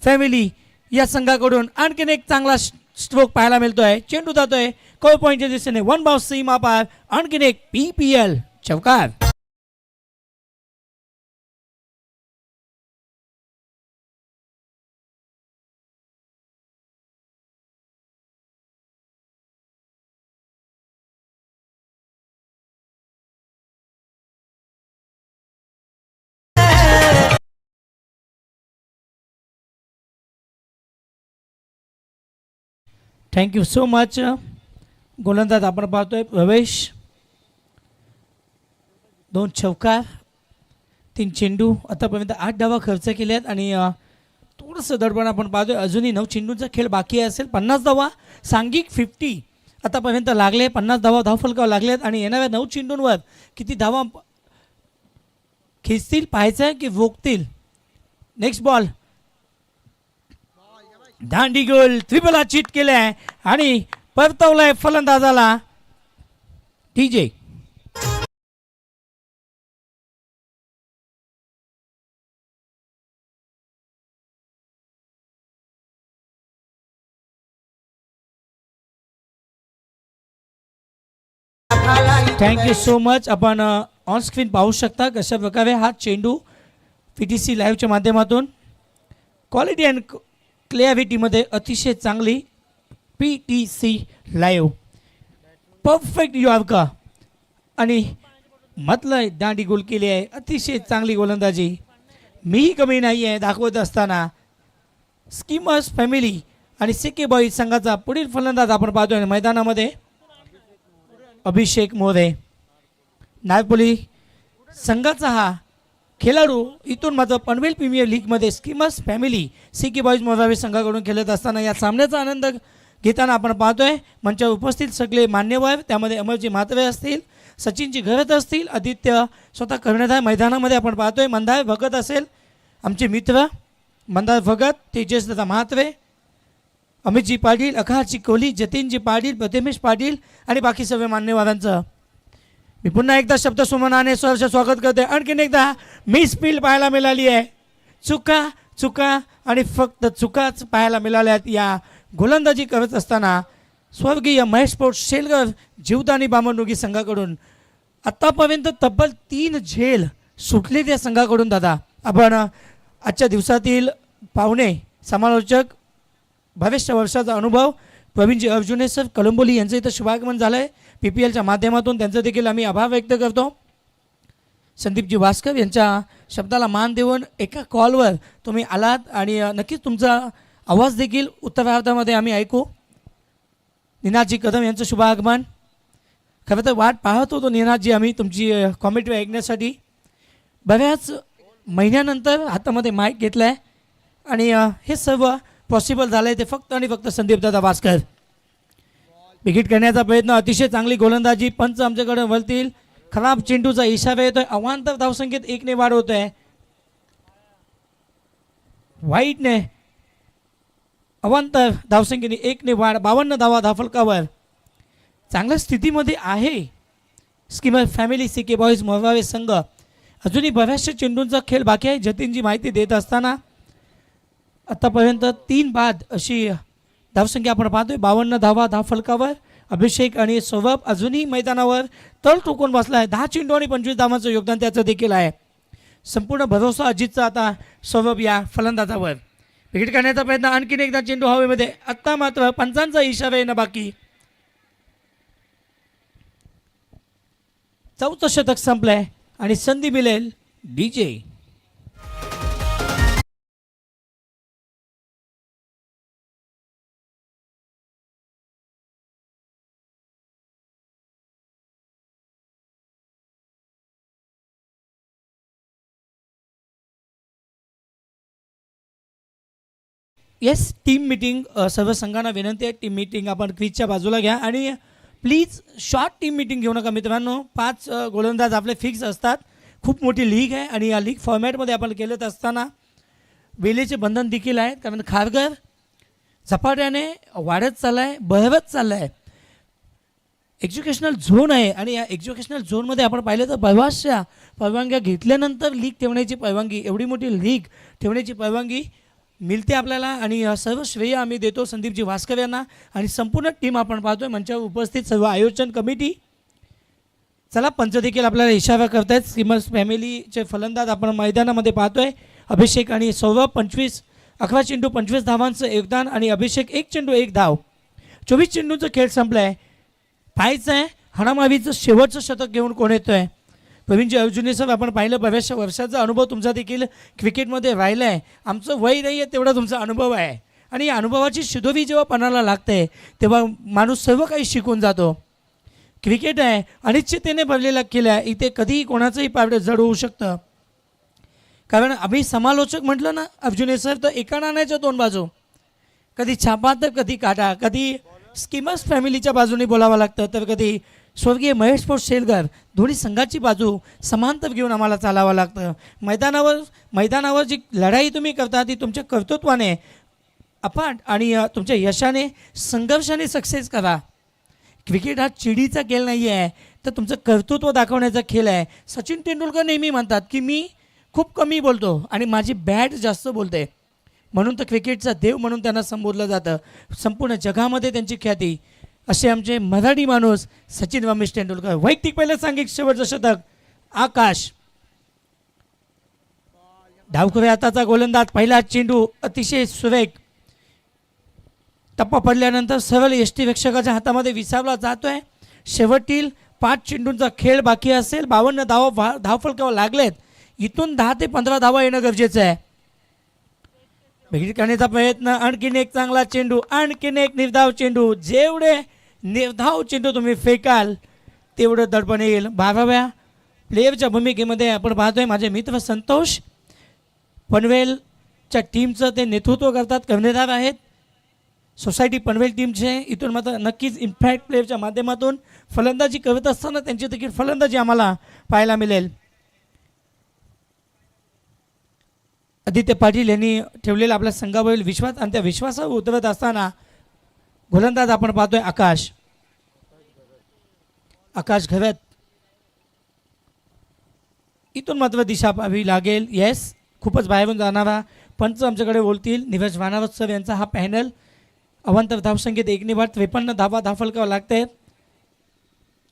फॅमिली या संघाकडून आणखीन एक चांगला स्ट्रोक पाहायला मिळतो आहे. चेंडू जातोय कॉल पॉईंटच्या दिशेने, 1 बाउन्स सीमा पार. आणखीन एक PPL चौकार. Thank you so much. गोलंदाज आपण पाहतोय प्रवेश, 2 चौकार 3 चेंडू. आतापर्यंत 8 धावा खर्च केल्यात आणि थोडंसं दडपण आपण पाहतोय. अजूनही 9 चेंडूंचा खेळ बाकी असेल. 50 धावा सांघिक 50 आतापर्यंत लागले. 50 धावा धावफलकावर लागलेत आणि येणाऱ्या 9 चेंडूंवर किती धावा खेचतील पाहायचं आहे की रोखतील. नेक्स्ट बॉल, दांडी गोल, त्रिपला चिट केलाय आणि परतवलाय फलंदाजाला TJ. Thank you so much. आपण ऑन स्क्रीन पाहू शकता कशा प्रकारे हा चेंडू PTC लाईव्हच्या माध्यमातून क्वालिटी अँड क्लॅरिटीमध्ये अतिशय चांगली. PTC लाईव्ह परफेक्ट यॉर्कर आणि म्हटलं दांडी गोल केली आहे. अतिशय चांगली गोलंदाजी, मीही कमी नाही आहे दाखवत असताना. स्कीमर्स फॅमिली आणि सिके बॉईज संघाचा पुढील फलंदाज आपण पाहतोय मैदानामध्ये अभिषेक मोरे. नागपुली संघाचा हा खेळाडू इथून मात्र पनवेल प्रीमियर लीगमध्ये स्कीमर्स फॅमिली सिके बॉईज मोजावे संघाकडून खेळत असताना या सामन्याचा आनंद घेताना आपण पाहतोय. मंचावर उपस्थित सगळे मान्यवर, त्यामध्ये अमरजी म्हात्रे असतील, सचिनजी घरत असतील, आदित्य स्वतः कर्णधार मैदानामध्ये आपण पाहतोय. मंदार भगत असेल, आमचे मित्र मंदार भगत, तेजसदादा म्हात्रे, अमितजी पाटील, अखाची कोहली, जतीनजी पाटील, प्रतिमेश पाटील आणि बाकी सर्व मान्यवरांचं मी पुन्हा एकदा शब्द सुमनाने सहर्ष स्वागत करते. आणखीन एकदा मिस फील्ड पाहायला मिळाली आहे. चुका आणि फक्त चुकाच पाहायला मिळाल्या आहेत. या गोलंदाजी करत असताना स्वर्गीय महेश पोट शेलगर जीवदानी बामणुगी संघाकडून आत्तापर्यंत तब्बल 3 झेल सुटले त्या संघाकडून. दादा, आपण आजच्या दिवसातील पाहुणे समालोचक भविष्य वर्षाचा अनुभव प्रवीणजी अर्जुने सर कळंबोली यांचं इथं शुभागमन झालं आहे. PPLच्या माध्यमातून त्यांचं देखील आम्ही आभार व्यक्त करतो. संदीपजी वास्कर यांच्या शब्दाला मान देऊन एका कॉलवर तुम्ही आलात आणि नक्कीच तुमचा आवाज देखील उत्तरार्धामध्ये आम्ही ऐकू. निनादजी कदम यांचं शुभ आगमन. खरं तर वाट पाहत होतो निनादजी आम्ही तुमची कॉमेंट्री ऐकण्यासाठी. बऱ्याच महिन्यानंतर हातामध्ये माईक घेतला आहे आणि हे सर्व पॉसिबल झालं आहे ते फक्त आणि फक्त संदीपदादा वास्कर. विकेट करण्याचा प्रयत्न, अतिशय चांगली गोलंदाजी, पंच आमच्याकडे वळतील. खराब चेंडूचा इशारा येतोय. अवांतर धावसंख्येत 1ने वाढ होत आहे. वाईटने अवांतर धावसंख्येने 1ने वाढ, 52 धावा धावफलकावर. चांगल्या स्थितीमध्ये आहे स्कीमर फॅमिली सिके बॉईज मोरवावे संघ. अजूनही बऱ्याचशा चेंडूंचा खेळ बाकी आहे. जतीनजी माहिती देत असताना आतापर्यंत 3 बाद अशी धावसंख्या आपण पाहतोय. 52 धावा धावफलकावर. अभिषेक आणि सौरभ अजूनही मैदानावर तळ ठोकून बसला आहे. 10 चेंडू आणि 25 धावांचं योगदान त्याचं देखील आहे. संपूर्ण भरोसा अजितचा आता सौरभ या फलंदाजावर. विकेट करण्याचा प्रयत्न, आणखीन एकदा चेंडू हवेमध्ये. आत्ता मात्र पंचांचा इशारा येणं बाकी. 4थं शतक संपलंय आणि संधी मिळेल DJ. Yes, team meeting. सर्व संघांना विनंती आहे, टीम मीटिंग आपण क्रीजच्या बाजूला घ्या आणि प्लीज शॉर्ट टीम मीटिंग घेऊ नका मित्रांनो. 5 गोलंदाज आपले फिक्स असतात. खूप मोठी लीग आहे आणि या लीग फॉर्मॅटमध्ये आपण केलं असताना वेळेचे बंधन देखील आहेत. कारण खारघर झपाट्याने वाढत चालला आहे, बहरत चालला आहे. एज्युकेशनल झोन आहे आणि या एज्युकेशनल झोनमध्ये आपण पाहिलं तर बऱ्याचशा परवानग्या घेतल्यानंतर लीग ठेवण्याची परवानगी, एवढी मोठी लीग ठेवण्याची परवानगी मिळते आपल्याला. आणि सर्व श्रेय आम्ही देतो संदीपजी वास्कर यांना आणि संपूर्ण टीम आपण पाहतोय मंचावर उपस्थित सर्व आयोजन कमिटी. चला, पंच देखील आपल्याला इशारा करतायत. स्कीमर्स फॅमिलीचे फलंदाज आपण मैदानामध्ये पाहतोय. अभिषेक आणि सौरभ 11 चेंडू 25 धावांचं योगदान आणि अभिषेक 1 चेंडू 1 धाव. 24 चेंडूंचा खेळ संपला आहे. पाहायचं आहे हाणामारीचं शेवटचं शतक घेऊन कोण येतो आहे. प्रवीणजी अर्जुने सर, आपण पाहिलं बऱ्याचशा वर्षाचा अनुभव तुमचा देखील क्रिकेटमध्ये राहिला आहे. आमचं वय नाही आहे तेवढा तुमचा अनुभव आहे आणि या अनुभवाची शिदोरी जेव्हा पणाला लागते तेव्हा माणूस सर्व काही शिकून जातो. क्रिकेट आहे, अनिश्चिततेने भरलेला खेळ आहे. इथे कधीही कोणाचंही पारडं जड होऊ शकतं. कारण आम्ही समालोचक म्हटलं ना अर्जुने सर, तर एका नाण्याच्या 2 बाजू. कधी छापा तर कधी काटा. कधी स्कीमर्स फॅमिलीच्या बाजूने बोलावं लागतं तर कधी स्वर्गीय महेश पोट शेलगर. दोन्ही संघाची बाजू समांतर घेऊन आम्हाला चालावं लागतं. मैदानावर जी लढाई तुम्ही करता ती तुमच्या कर्तृत्वाने अफाट आणि तुमच्या यशाने संघर्षाने सक्सेस करा. क्रिकेट हा चिडीचा खेळ नाही आहे, तर तुमचं कर्तृत्व दाखवण्याचा खेळ आहे. सचिन तेंडुलकर नेहमी म्हणतात की मी खूप कमी बोलतो आणि माझी बॅट जास्त बोलते, म्हणून तर क्रिकेटचा देव म्हणून त्यांना संबोधलं जातं. संपूर्ण जगामध्ये त्यांची ख्याती. असे आमचे मराठी माणूस सचिन रमेश तेंडुलकर. वैयक्तिक पहिलं सांघिक शेवटचं शतक आकाश. डावखुऱ्या हाताचा गोलंदाज. पहिला चेंडू अतिशय सुरेख टप्पा पडल्यानंतर सरळ यष्टीरक्षकाच्या हातामध्ये विसावला जातोय. शेवटील 5 चेंडूंचा खेळ बाकी असेल. 52 धावफलकावर लागलेत. इथून 10 ते 15 धावा येणं गरजेचं आहे. विकेट काढण्याचा प्रयत्न, आणखीन एक चांगला चेंडू, आणखीन एक निर्धाव चेंडू. जेवढे निर्धाव चेंडू तुम्ही फेकाल तेवढं दडपण येईल. 12व्या प्लेयरच्या भूमिकेमध्ये आपण पाहतोय माझे मित्र संतोष पनवेलच्या टीमचं ते नेतृत्व करतात, कर्णधार आहेत सोसायटी पनवेल टीमचे. इथून मात्र नक्कीच इम्पॅक्ट प्लेयरच्या माध्यमातून फलंदाजी करत असताना त्यांची देखील फलंदाजी आम्हाला पाहायला मिळेल. आदित्य पाटील यांनी ठेवलेला आपल्या संघावरील विश्वास आणि त्या विश्वासावर उतरत असताना गोलंदाज आपण पाहतोय आकाश घव्यात. इथून मात्र दिशा पाहावी लागेल. येस, खूपच बाहेरून जाणारा पंच आमच्याकडे बोलतील. निवेश वानावत सर यांचा हा पॅनल. अवांतर धावसंख्येत 1 53 धावा धावफलकावर लागते.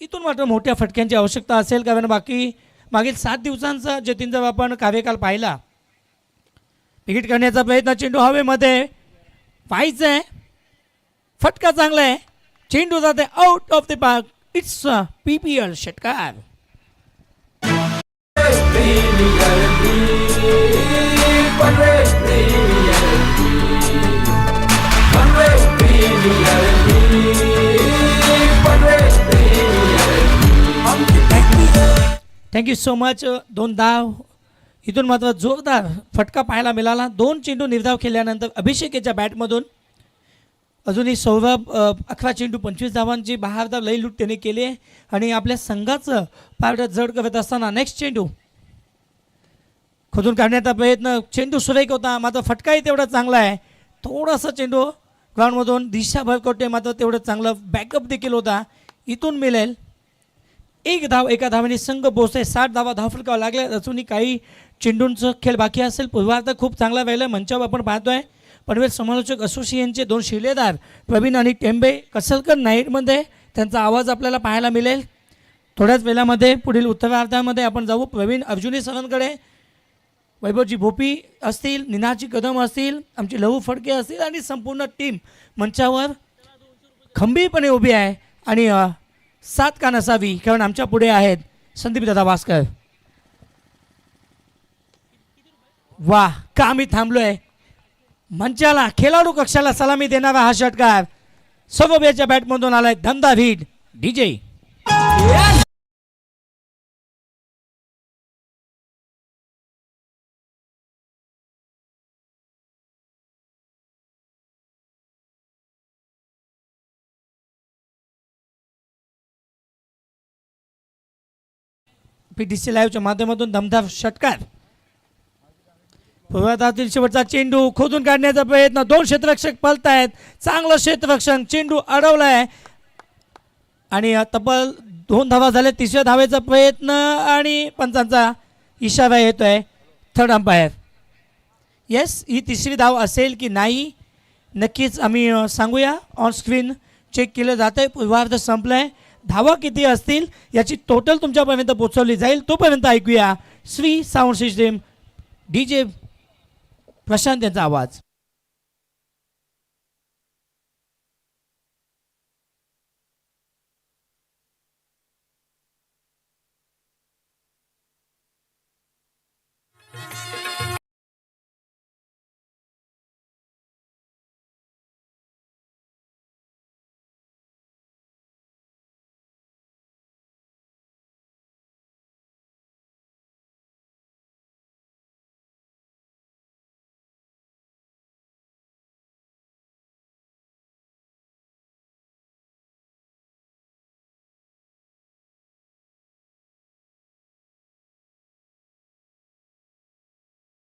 इथून मात्र मोठ्या फटक्यांची आवश्यकता असेल, कारण मागील 7 दिवसांचा जतीनचा आपण कार्यकाल पाहिला. विकेट करण्याचा प्रयत्न, चेंडू हवेमध्ये व्हायचं आहे, फटका चांगला आहे, चेंडू जाते out of the park. It's PPL षटकार. Thank you so much. 2 धाव. इथून मात्र जोरदार फटका पाहायला मिळाला. 2 चेंडू निर्धाव केल्यानंतर अभिषेकेच्या बॅटमधून अजूनही सौरभ 11 चेंडू 25 धावांची 12 धाव लई लूट त्याने केली आहे आणि आपल्या संघाचं पारडं जड करत असताना नेक्स्ट चेंडू खोदून काढण्याचा प्रयत्न. चेंडू सुरेख होता, मात्र फटकाही तेवढा चांगला आहे. थोडासा चेंडू ग्राउंडमधून दिशा भरकटते, मात्र तेवढं चांगलं बॅकअप देखील होता. इथून मिळेल 1 धाव. एका धावाने संघ पोहोचते. 60 धावा धावफलकावर लागल्या. अजूनही काही चेंडूंचं खेळ बाकी असेल. पूर्वार्ध खूप चांगला राहिला. मंचावर आपण पाहतोय पनवेल समालोचक असोसिएशनचे 2 शिलेदार प्रवीण आणि टेंबे कसलकर नाईटमध्ये त्यांचा आवाज आपल्याला पाहायला मिळेल. थोड्याच वेळामध्ये पुढील उत्तरार्धामध्ये आपण जाऊ प्रवीण अर्जुनी सरांकडे. वैभवजी भोपी असतील, निनाची कदम असतील, आमची लहू फडके असतील आणि संपूर्ण टीम मंचावर खंबीरपणे उभी आहे. आणि 7 का नसावी, कारण आमच्या पुढे आहेत संदीप दादा भास्कर. वा, का आम्ही थांबलोय. मंचाला खेळाडू कक्षाला सलामी देणारा हा षटकार सगोब्याच्या बॅटमधून आलाय धंदा भीड DJ. PTC लाईव्हच्या माध्यमातून दमदार षटकार. पूर्वार्धातील शेवटचा चेंडू खोदून काढण्याचा प्रयत्न. 2 क्षेत्ररक्षक पळतायत. चांगलं क्षेत्ररक्षण, चेंडू अडवलाय आणि तब्बल 2 धावा झाल्या. 3ऱ्या धावेचा प्रयत्न आणि पंचांचा इशारा येतोय थर्ड अंपायर. येस, ही 3री धाव असेल की नाही नक्कीच आम्ही सांगूया. ऑन स्क्रीन चेक केलं जात आहे. पूर्वार्ध संपलंय. धावा किती असतील याची टोटल तुमच्यापर्यंत पोहोचवली जाईल. तोपर्यंत ऐकूया Shri sound system DJ Prashant यांचा आवाज.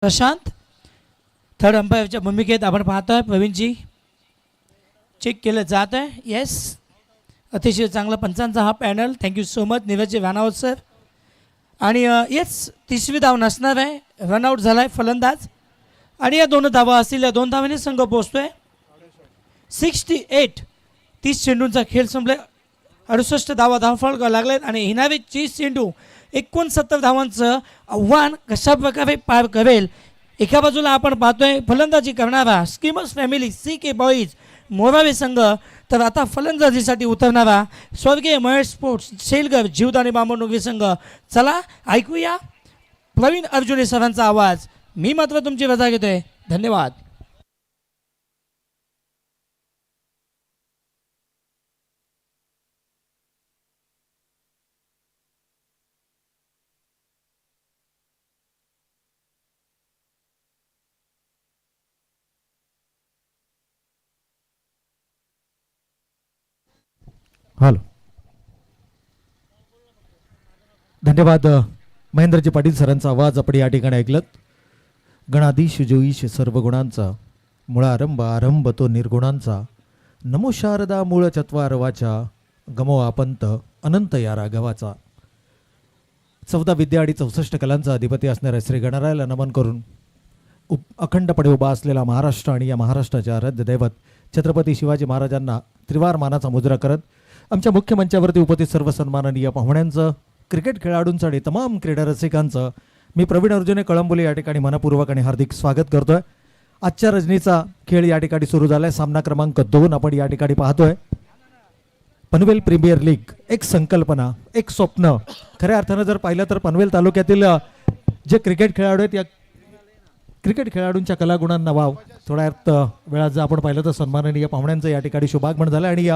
प्रशांत थर्ड अंपायरच्या भूमिकेत आपण पाहतोय. प्रवीणजी चेक केलं जात आहे. येस, अतिशय चांगला पंचांचा हा panel. Thank you so much Niveshji Vanavat sir. आणि येस, 3री धाव नसणार आहे. रनआउट झाला आहे फलंदाज आणि या 2 धावा असतील. या 2 धावांनी संघ पोहोचतोय 68. 30 चेंडूंचा खेळ संपलाय. 68 धावा धावफलकावर लागलेत आणि हिनावी 30 चेंडू 69 धावांचं आव्हान कशा प्रकारे पार करेल. एका बाजूला आपण पाहतोय फलंदाजी करणारा skimmers family CK boys Morawe संघ, तर आता फलंदाजीसाठी उतरणारा स्वर्गीय महेश स्पोर्ट्स शेलगर जीवदानी बांबनोगी संघ. चला ऐकूया प्रवीण अर्जुनी सरांचा आवाज. मी मात्र तुमची रजा घेतोय. धन्यवाद. हॅलो. धन्यवाद. महेंद्रजी पाटील सरांचा आवाज आपण या ठिकाणी ऐकलत. गणाधीश जोईश सर्व गुणांचा, मुळारंभ आरंभ तो निर्गुणांचा, नमो शारदा मूळ चत्वार वाचा, गमो आपंत अनंत या राघवाचा. 14 विद्या आणि 64 कलांचा अधिपती असणाऱ्या श्री गणरायाला नमन करून अखंडपणे उभा असलेला महाराष्ट्र आणि या महाराष्ट्राचे आराध्य दैवत छत्रपती शिवाजी महाराजांना त्रिवार मानाचा मुजरा करत आमच्या मुख्य मंचावरती उपस्थित सर्व सन्माननीय पाहुण्यांचं, क्रिकेट खेळाडूंचं आणि तमाम क्रीडा रसिकांचं मी प्रवीण अर्जुने कळंबोली या ठिकाणी मनपूर्वक आणि हार्दिक स्वागत करतोय. आजच्या रजनीचा खेळ या ठिकाणी सुरू झालाय. सामना क्रमांक 2 आपण या ठिकाणी पाहतोय. पनवेल प्रीमियर लीग, एक संकल्पना, एक स्वप्न. खऱ्या अर्थानं जर पाहिलं तर पनवेल तालुक्यातील जे क्रिकेट खेळाडू आहेत, या क्रिकेट खेळाडूंच्या कलागुणांना वाव. थोड्या वेळात जर आपण पाहिलं तर सन्माननीय पाहुण्यांचं या ठिकाणी शुभागमन झालं आणि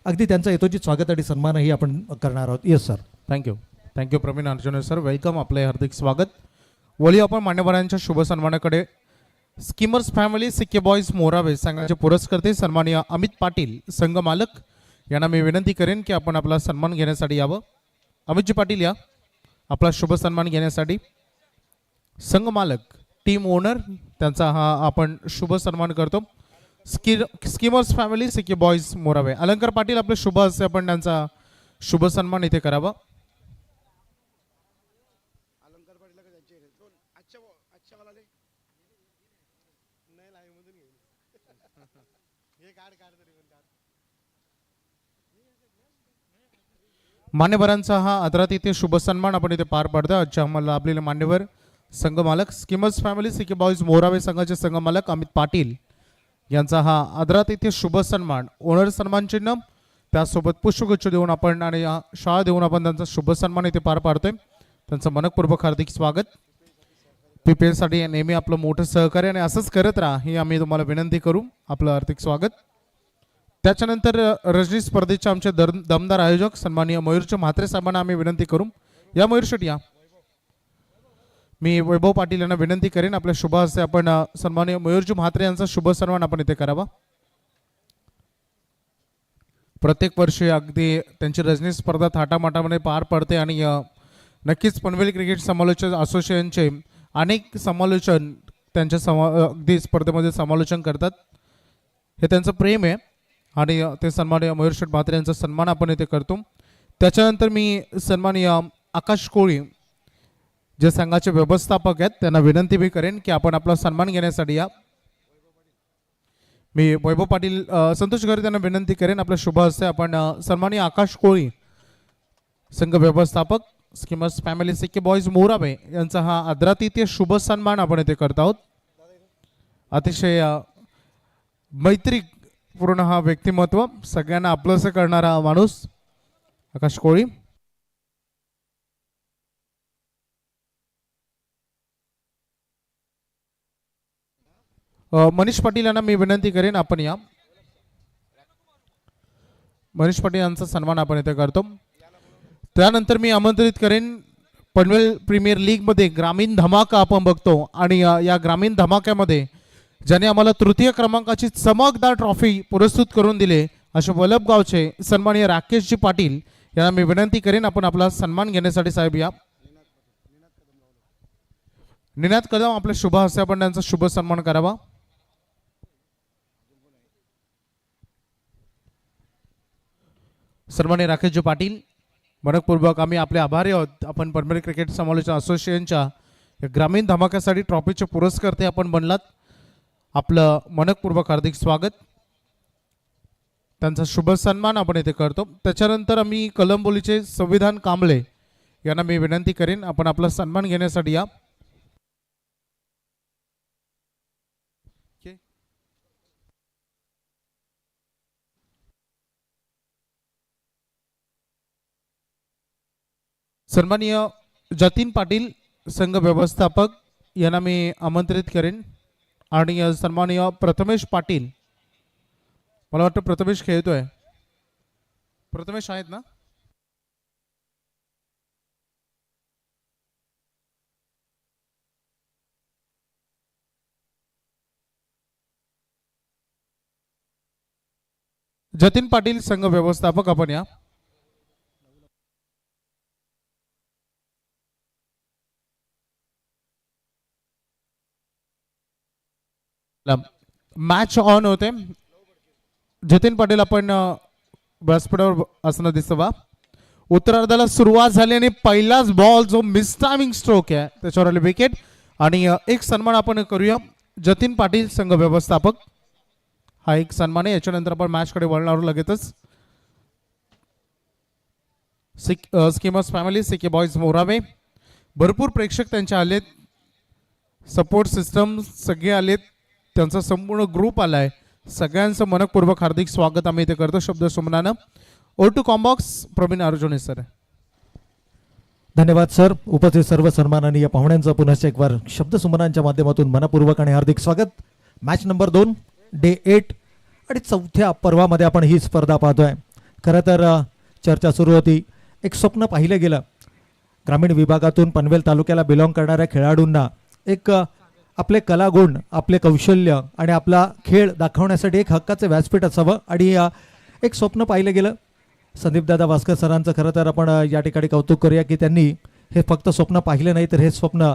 अगदी त्यांचं यथोचित स्वागत आणि सन्मानही आपण करणार आहोत. Yes sir. Thank you Pravin Arjune sir, welcome. आपले हार्दिक स्वागत. वळी आपण मान्यवरांच्या शुभ सन्मानाकडे. Schemers family CK boys Morave संघाचे पुरस्कर्ते सन्माननीय अमित पाटील संघ मालक यांना मी विनंती करेन की आपण आपला सन्मान घेण्यासाठी यावं. अमितजी पाटील या आपला शुभ सन्मान घेण्यासाठी. संघ मालक, टीम ओनर, त्यांचा हा आपण शुभ सन्मान करतो. Skimmers family CK boys Morawe. अलंकार पाटील आपले शुभ असे आपण त्यांचा शुभ सन्मान इथे करावा. मान्यवरांचा हा आदरातिथ्य शुभ सन्मान आपण इथे पार पाडतो. आजच्या आम्हाला लाभलेले मान्यवर संघ मालक skimmers family CK boys Morave संघाचे संघ मालक अमित पाटील यांचा हा आदरातिथ्य शुभ सन्मान, ओनर सन्मान चिन्ह, त्यासोबत पुष्पगुच्छ देऊन आपण आणि शाळा देऊन आपण त्यांचा शुभ सन्मान इथे पार पाडतोय. त्यांचं मनपूर्वक हार्दिक स्वागत. PPL साठी नेहमी आपलं मोठं सहकार्य आणि असंच करत राहा ही आम्ही तुम्हाला विनंती करू. आपलं हार्दिक स्वागत. त्याच्यानंतर रजनी स्पर्धेचे आमचे दमदार आयोजक सन्माननीय मयूरचे म्हात्रे साहेबांना आम्ही विनंती करू. या मयूर शेट या. मी वैभव पाटील यांना विनंती करेन आपल्या शुभ हस्ते आपण सन्माननीय मयूरजी म्हात्रे यांचा शुभ सन्मान आपण इथे करावा. प्रत्येक वर्षी अगदी त्यांची रजनी स्पर्धा थाटामाटामध्ये पार पडते आणि नक्कीच पनवेल क्रिकेट समालोचन असोसिएशनचे अनेक समालोचन त्यांच्या अगदी स्पर्धेमध्ये समालोचन करतात. हे त्यांचं प्रेम आहे आणि ते सन्माननीय मयूर शेठ म्हात्रे यांचा सन्मान आपण इथे करतो. त्याच्यानंतर मी सन्माननीय आकाश कोळी जे संघाचे व्यवस्थापक आहेत त्यांना विनंती मी करेन की आपण आपला सन्मान घेण्यासाठी या. मी वैभव पाटील संतोष घरे त्यांना विनंती करेन आपल्या शुभ हस्ते आपण सन्माननीय आकाश कोळी संघ व्यवस्थापक skimmers family CK boys Morawe यांचा हा आदरातिथ्य शुभ सन्मान आपण इथे करत आहोत. अतिशय मैत्रीपूर्ण हा व्यक्तिमत्व, सगळ्यांना आपलंसं करणारा माणूस आकाश कोळी. मनीष पाटील यांना मी विनंती करेन आपण या. मनीष पाटील यांचा सन्मान आपण इथे करतो. त्यानंतर मी आमंत्रित करेन पनवेल प्रीमियर लीग मध्ये ग्रामीण धमाका आपण बघतो आणि या ग्रामीण धमाक्यामध्ये ज्याने आम्हाला तृतीय क्रमांकाची चमकदार ट्रॉफी पुरस्कृत करून दिले अशा वलभगावचे सन्माननीय राकेशजी पाटील यांना मी विनंती करेन आपण आपला सन्मान घेण्यासाठी साहेब या. निनाद कदम आपल्या शुभ हस्ते आपण त्यांचा शुभ सन्मान करावा. सन्माननीय राकेशजी पाटील, मनपूर्वक आम्ही आपले आभारी आहोत. आपण पनवेल क्रिकेट समालोचन असोसिएशनच्या ग्रामीण धमाक्यासाठी ट्रॉफीचे पुरस्कर्ते आपण बनलात. आपलं मनपूर्वक हार्दिक स्वागत. त्यांचा शुभ सन्मान आपण इथे करतो. त्याच्यानंतर आम्ही कळंबोलीचे संविधान कांबळे यांना मी विनंती करेन आपण आपला सन्मान घेण्यासाठी या. सन्माननीय जतीन पाटील संघ व्यवस्थापक यांना मी आमंत्रित करेन आणि सन्माननीय प्रथमेश पाटील, मला वाटतं प्रथमेश खेळतोय, प्रथमेश आहेत ना, जतीन पाटील संघ व्यवस्थापक आपण या. मॅच ऑन होते. जतीन पाटील आपण व्यासपीठावर असणं दिसतं बा. उत्तरार्धाला सुरुवात झाली आणि पहिलाच बॉल जो मिस टायमिंग स्ट्रोक आहे त्याच्यावर आले विकेट. आणि एक सन्मान आपण करूया. जतीन पाटील संघ व्यवस्थापक हा एक सन्मान आहे. याच्यानंतर आपण मॅच कडे वळणार आहोत लगेचच. स्कीमर्स फॅमिली सिके बॉयज मोरावे भरपूर प्रेक्षक त्यांचे आलेत. सपोर्ट सिस्टम सगळे आलेत. त्यांचा संपूर्ण ग्रुप आलाय. सगळ्यांचं मनपूर्वक हार्दिक स्वागत आम्ही इथे करतो शब्द सुमनानं. O2 Combox Praveen Arjun sir. धन्यवाद सर. उपस्थित सर्व सन्माननीय पाहुण्यांचं पुन्हा एक बार शब्द सुमनांच्या माध्यमातून मनपूर्वक आणि हार्दिक स्वागत. मॅच नंबर 2 डे 8 आणि चौथ्या पर्वामध्ये आपण ही स्पर्धा पाहतोय. खरं तर चर्चा सुरू होती. एक स्वप्न पाहिलं गेलं. ग्रामीण विभागातून पनवेल तालुक्याला बिलॉंग करणाऱ्या खेळाडूंना एक आपले कलागुण, आपले कौशल्य आणि आपला खेळ दाखवण्यासाठी एक हक्काचे व्यासपीठ असावं आणि एक स्वप्न पाहिलं गेलं. संदीपदादा भास्कर सरांचं खरं तर आपण या ठिकाणी कौतुक करूया की त्यांनी हे फक्त स्वप्न पाहिलं नाही तर हे स्वप्न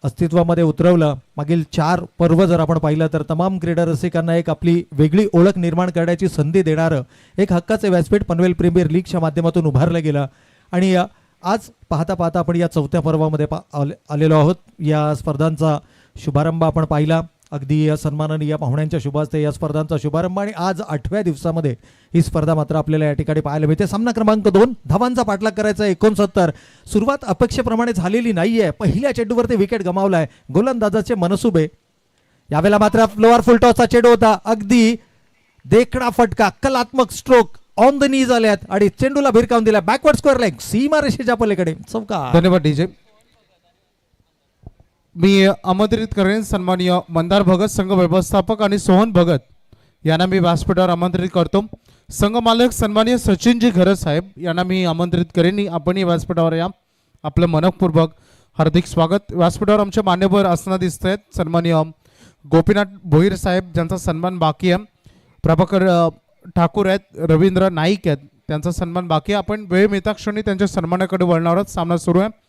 अस्तित्वामध्ये उतरवलं. मागील 4 पर्व जर आपण पाहिलं तर तमाम क्रीडा रसिकांना एक आपली वेगळी ओळख निर्माण करण्याची संधी देणारं एक हक्काचे व्यासपीठ पनवेल प्रीमियर लीगच्या माध्यमातून उभारलं गेलं. आणि आज पाहता पाहता आपण या चौथ्या पर्वामध्ये आलेलो आहोत. या स्पर्धांचा शुभारंभ आपण पाहिला. अगदी सन्माननीय पाहुण्यांच्या शुभास्ते या स्पर्धांचा शुभारंभ आणि आज 8व्या दिवसामध्ये ही स्पर्धा मात्र आपल्याला या ठिकाणी पाहायला मिळते. सामना क्रमांक 2 धावांचा पाठलाग करायचा 69. सुरुवात अपेक्षेप्रमाणे झालेली नाहीये. पहिल्या चेंडूवरती विकेट गमावलाय गोलंदाजाचे मनसुबे. यावेळेला मात्र फ्लोअर फुलटॉसचा चेंडू होता. अगदी देखणा फटका, कलात्मक स्ट्रोक ऑन द नीज आल्यात आणि चेंडूला भिरकावून दिला बॅकवर्ड स्क्वेअर लेग सीमा रेषेच्या पलीकडे चौकार. धन्यवाद डीजे. मी आमंत्रित करेन सन्माननीय मंदार भगत संघ व्यवस्थापक आणि सोहन भगत यांना मी व्यासपीठावर आमंत्रित करतो. संघ मालक सन्माननीय सचिनजी घरत साहेब यांना मी आमंत्रित करेन. आपणही व्यासपीठावर या. आपलं मनपूर्वक हार्दिक स्वागत. व्यासपीठावर आमचे मान्यवर असताना दिसत आहेत सन्माननीय गोपीनाथ भोईर साहेब ज्यांचा सन्मान बाकी आहे. प्रभाकर ठाकूर आहेत. रवींद्र नाईक आहेत त्यांचा सन्मान बाकी आहे. आपण वेळ मिळता क्षणी त्यांच्या सन्मानाकडे वळणार आहोत. सामना सुरू आहे.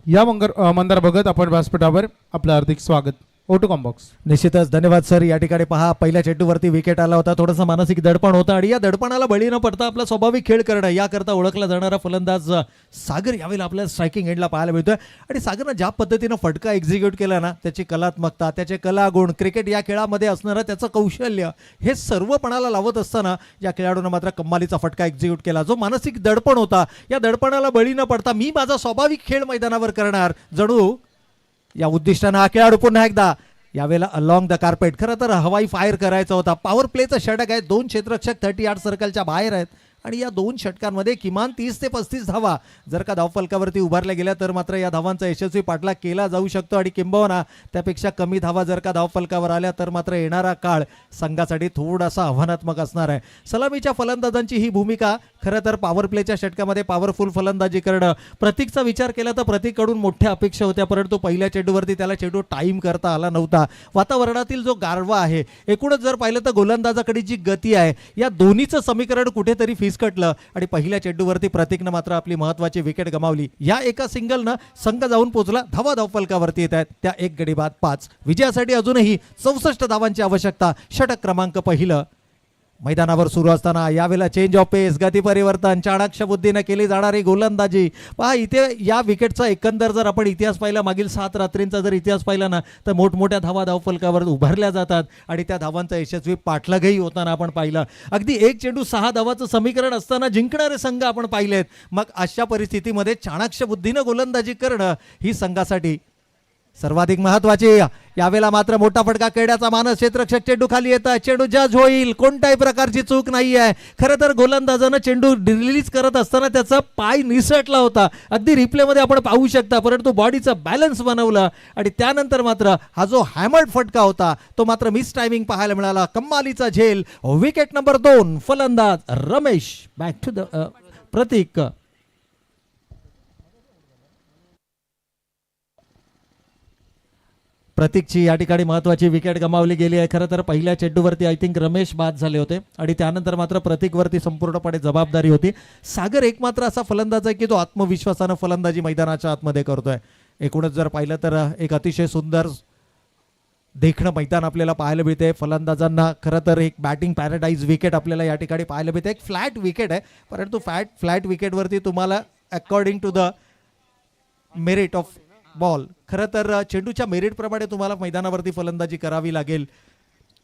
या मंदार भगत आपण व्यासपीठावर आपलं हार्दिक स्वागत. O2 combox. निश्चितच धन्यवाद सर. या ठिकाणी पहा पहिल्या चेंडूवरती विकेट आला होता. थोडंसं मानसिक दडपण होतं आणि या दडपणाला बळी न पडता आपला स्वाभाविक खेळ करणं याकरता ओळखला जाणारा फलंदाज सागर यावेळेला आपल्याला स्ट्रायकिंग एंडला पाहायला मिळतोय. आणि सागरनं ज्या पद्धतीनं फटका एक्झिक्यूट केला ना त्याची कलात्मकता, त्याचे कलागुण, क्रिकेट या खेळामध्ये असणारं त्याचं कौशल्य हे सर्व पणाला लावत असताना या खेळाडूनं मात्र कमालीचा फटका एक्झिक्यूट केला. जो मानसिक दडपण होता या दडपणाला बळी न पडता मी माझा स्वाभाविक खेळ मैदानावर करणार जणू या उद्दिष्टानं हा खेळाडू पुन्हा एकदा यावेळेला अलॉंग द कार्पेट. खरं तर हवाई फायर करायचा होता. पॉवर प्लेचं षटक आहे. 2 क्षेत्ररक्षक 30 सर्कलच्या बाहेर आहेत आणि या 2 षटकांमध्ये किमान 30 ते 35 धावा जर का धावफलकावरती उभारल्या गेल्या तर मात्र या धावांचा यशस्वी पाठलाग केला जाऊ शकतो. आणि किंबहुना त्यापेक्षा कमी धावा जर का धावफलकावर आल्या तर मात्र येणारा काळ संघासाठी थोडासा आव्हानात्मक असणार आहे. सलामीच्या फलंदाजांची ही भूमिका खरं तर पॉवर प्लेच्या षटकामध्ये पॉवरफुल फलंदाजी करणं. प्रतीकचा विचार केला तर प्रतीककडून मोठ्या अपेक्षा होत्या परंतु पहिल्या चेंडूवरती त्याला चेंडू टाईम करता आला नव्हता. वातावरणातील जो गारवा आहे एकूणच जर पाहिलं तर गोलंदाजाकडे जी गती आहे या दोन्हीचं समीकरण कुठेतरी फिसकटलं आणि पहिल्या चेंडूवरती प्रतीकनं मात्र आपली महत्त्वाची विकेट गमावली. या एका सिंगलनं संघ जाऊन पोहोचला. धावफलकावरती येत आहेत त्या 1 गडी बाद 5. विजयासाठी अजूनही 64 धावांची आवश्यकता. षटक क्रमांक 1 मैदानावर सुरू असताना यावेळेला चेंज ऑफ पेस, गती परिवर्तन, चाणाक्ष बुद्धीने केली जाणारी गोलंदाजी. पहा इथे या विकेटचा एकंदर जर आपण इतिहास पाहिला मागील 7 रात्रींचा जर इतिहास पाहिला ना तर मोठमोठ्या धावा धावफलकावर उभारल्या जातात आणि त्या धावांचा यशस्वी पाठलागही होताना आपण पाहिलं. अगदी 1 चेंडू 6 धावाचं समीकरण असताना जिंकणारे संघ आपण पाहिलेत. मग अशा परिस्थितीमध्ये चाणाक्ष बुद्धीनं गोलंदाजी करणं ही संघासाठी सर्वाधिक महत्वाची. यावेळेला मात्र मोठा फटका खेळण्याचा मानस. क्षेत्ररक्षक चेंडू खाली येतात. चेंडू जज होईल. कोणत्याही प्रकारची चूक नाही आहे. खरं तर गोलंदाजानं चेंडू रिलीज करत असताना त्याचा पाय निसटला होता. अगदी रिप्लेमध्ये आपण पाहू शकता परंतु बॉडीचा बॅलन्स बनवला आणि त्यानंतर मात्र हा जो हॅमर्ड फटका होता तो मात्र मिस टायमिंग पाहायला मिळाला. कमालीचा झेल. विकेट नंबर 2 फलंदाज रमेश. बॅक टू द प्रतीक. प्रतीकची या ठिकाणी महत्त्वाची विकेट गमावली गेली आहे. खरं तर पहिल्या चेंडूवरती आय थिंक रमेश बाद झाले होते आणि त्यानंतर मात्र प्रतीकवरती संपूर्णपणे जबाबदारी होती. सागर एक मात्र असा फलंदाज आहे की तो आत्मविश्वासानं फलंदाजी मैदानाच्या आतमध्ये करतोय. एकूणच जर पाहिलं तर एक अतिशय सुंदर देखणं मैदान आपल्याला पाहायला मिळते. फलंदाजांना खरं तर एक बॅटिंग पॅराडाईज विकेट आपल्याला या ठिकाणी पाहायला मिळते. एक फ्लॅट विकेट आहे, परंतु फ्लॅट विकेटवरती तुम्हाला according to the merit of ball खरं तर चेंडूच्या मेरिटप्रमाणे तुम्हाला मैदानावरती फलंदाजी करावी लागेल.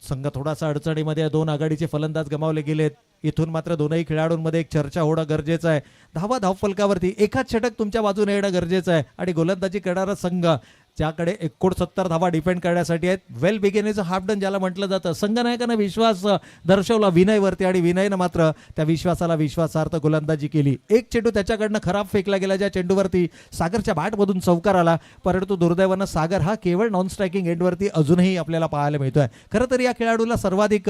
संघ थोडासा अडचणीमध्ये, 2 आघाडीचे फलंदाज गमावले गेलेत. इथून मात्र दोनही खेळाडूंमध्ये एक चर्चा होणं गरजेचं आहे. धावफलकावरती एकाच षटक तुमच्या बाजूने येणं गरजेचं आहे आणि गोलंदाजी करणारा संघ ज्याकडे 69 धावा डिफेंड करण्यासाठी आहेत. वेल बिगिन इज हाफ डन ज्याला म्हटलं जातं. संघनायकानं विश्वास दर्शवला विनयवरती आणि विनयनं मात्र त्या विश्वासाला विश्वासार्थ गोलंदाजी केली. एक चेंडू त्याच्याकडनं खराब फेकला गेला, ज्या चेंडूवरती सागरच्या बॅटमधून चौकार आला, परंतु दुर्दैवानं सागर हा केवळ नॉन स्ट्रायकिंग एंडवरती अजूनही आपल्याला पाहायला मिळतोय. खरं तर या खेळाडूला सर्वाधिक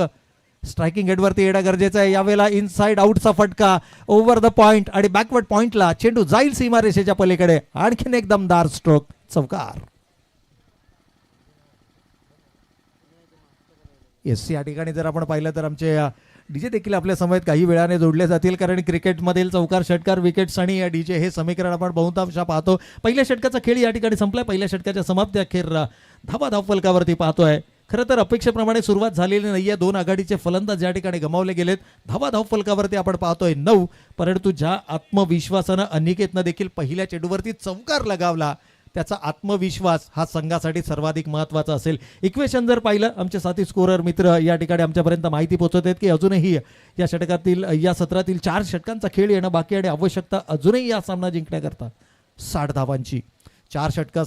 स्ट्रायकिंग एंडवरती येणं गरजेचं आहे. यावेळेला इनसाइड आउटचा फटका ओव्हर द पॉइंट आणि बॅकवर्ड पॉइंटला चेंडू जाईल सीमारेषेच्या पलीकडे. आणखीन एक दमदार स्ट्रोक, चौकार. येस, या ठिकाणी जर आपण पाहिलं तर आमचे डीजे देखील आपल्या समवेत काही वेळाने जोडले जातील, कारण क्रिकेटमधील चौकार, षटकार, विकेट्स आणि डीजे हे समीकरण आपण बहुतांशा पाहतो. पहिल्या षटकाचा खेळ या ठिकाणी संपलाय. पहिल्या षटकाच्या समाप्ती अखेर धावफलकावरती पाहतोय. खरं तर अपेक्षेप्रमाणे सुरुवात झालेली नाहीये. 2 आघाडीचे फलंदाज या ठिकाणी गमावले गेलेत. धावफलकावरती आपण पाहतोय 9, परंतु ज्या आत्मविश्वासानं अनिकेतनं देखील पहिल्या चेंडूवरती चौकार लगावला, त्याचा आत्मविश्वास हा संघासाठी सर्वाधिक महत्त्वाचा असेल. इक्वेशन जर पाहिलं, आमचे साथी स्कोरर मित्र या ठिकाणी आमच्यापर्यंत माहिती पोहोचवत आहेत की अजूनही या षटकातील, या सत्रातील 4 षटकांचा खेळ येणं बाकी आणि आवश्यकता अजूनही या सामना जिंकण्याकरता 60 धावांची. 4 षटकं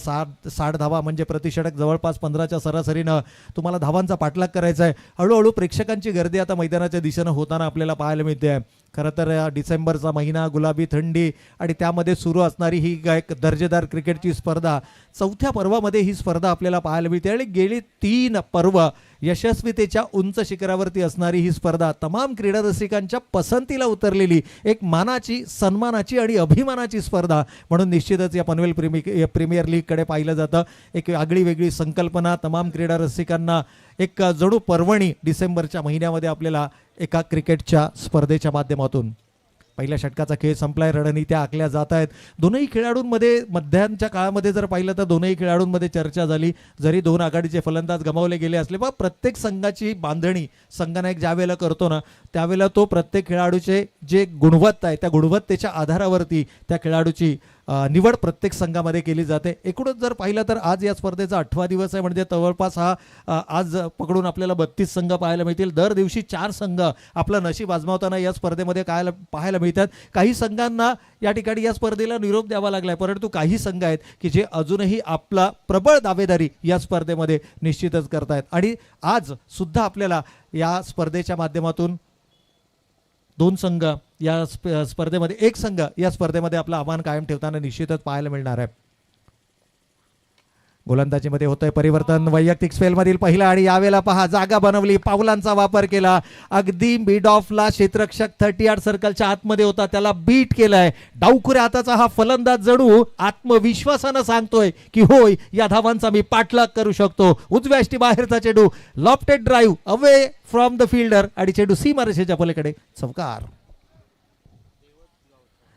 60 धावा म्हणजे प्रति षटक जवळपास 15च्या सरासरीनं तुम्हाला धावांचा पाठलाग करायचा आहे. हळूहळू प्रेक्षकांची गर्दी आता मैदानाच्या दिशेनं होताना आपल्याला पाहायला मिळते आहे. खरं तर डिसेंबरचा महिना, गुलाबी थंडी आणि त्यामध्ये सुरू असणारी ही एक दर्जेदार क्रिकेटची स्पर्धा, 4थ्या पर्वामध्ये ही स्पर्धा आपल्याला पाहायला मिळते आणि गेली 3 पर्व यशस्वीतेच्या उंच शिखरावरती असणारी ही स्पर्धा तमाम क्रीडा रसिकांच्या पसंतीला उतरलेली एक मानाची, सन्मानाची आणि अभिमानाची स्पर्धा म्हणून निश्चितच या पनवेल प्रीमियर लीगकडे पाहिलं जातं. एक आगळी वेगळी संकल्पना, तमाम क्रीडा रसिकांना एक जणू पर्वणी डिसेंबरच्या महिन्यामध्ये आपल्याला एका क्रिकेटच्या स्पर्धेच्या माध्यमातून. पहिल्या षटकाचा खेळ संपलाय, रणनीत्या आखल्या जात आहेत. दोनही खेळाडूंमध्ये मध्यांच्या काळामध्ये जर पाहिलं तर दोनही खेळाडूंमध्ये चर्चा झाली. जरी 2 आघाडीचे फलंदाज गमावले गेले असले, पण प्रत्येक संघाची बांधणी संघनायक ज्या वेळेला करतो ना, त्यावेळेला तो प्रत्येक खेळाडूचे जे गुणवत्ता आहे त्या गुणवत्तेच्या आधारावरती त्या खेळाडूची निवड प्रत्येक संघामध्ये केली जाते. एकूणच जर पाहिलं तर आज या स्पर्धेचा 8वा दिवस आहे, म्हणजे जवळपास हा आज पकडून आपल्याला 32 संघ पाहायला मिळतील. दर दिवशी 4 संघ आपलं नशीब आजमावताना या स्पर्धेमध्ये पाहायला मिळतात. काही संघांना या ठिकाणी या स्पर्धेला निरोप द्यावा लागलाय, परंतु काही संघ आहेत की जे अजूनही आपला प्रबळ दावेदारी या स्पर्धेमध्ये निश्चितच करतायत. आणि आज सुद्धा आपल्याला या स्पर्धेच्या माध्यमातून 2 संघ या स्पर्धेमध्ये, 1 संघ या स्पर्धेमध्ये आपला आव्हान कायम ठेवताना निश्चितच पाहायला मिळणार आहे. गोलंदाजीमध्ये होतंय परिवर्तन. वैयक्तिक स्पेलमधील पहिला आणि यावेळेला पहा जागा बनवली, पावलांचा वापर केला. अगदी मिड ऑफला क्षेत्ररक्षक 30 यार्ड सर्कलच्या आतमध्ये होता, त्याला बीट केलाय. डावखुऱ्या हाताचा हा फलंदाज जणू आत्मविश्वासानं सांगतोय की होय, या धावांचा मी पाठलाग करू शकतो. उजव्या यष्टी बाहेरचा चेंडू, lofted drive away from the fielder आणि चेंडू सीमारेषेच्या पलीकडे, चौकार.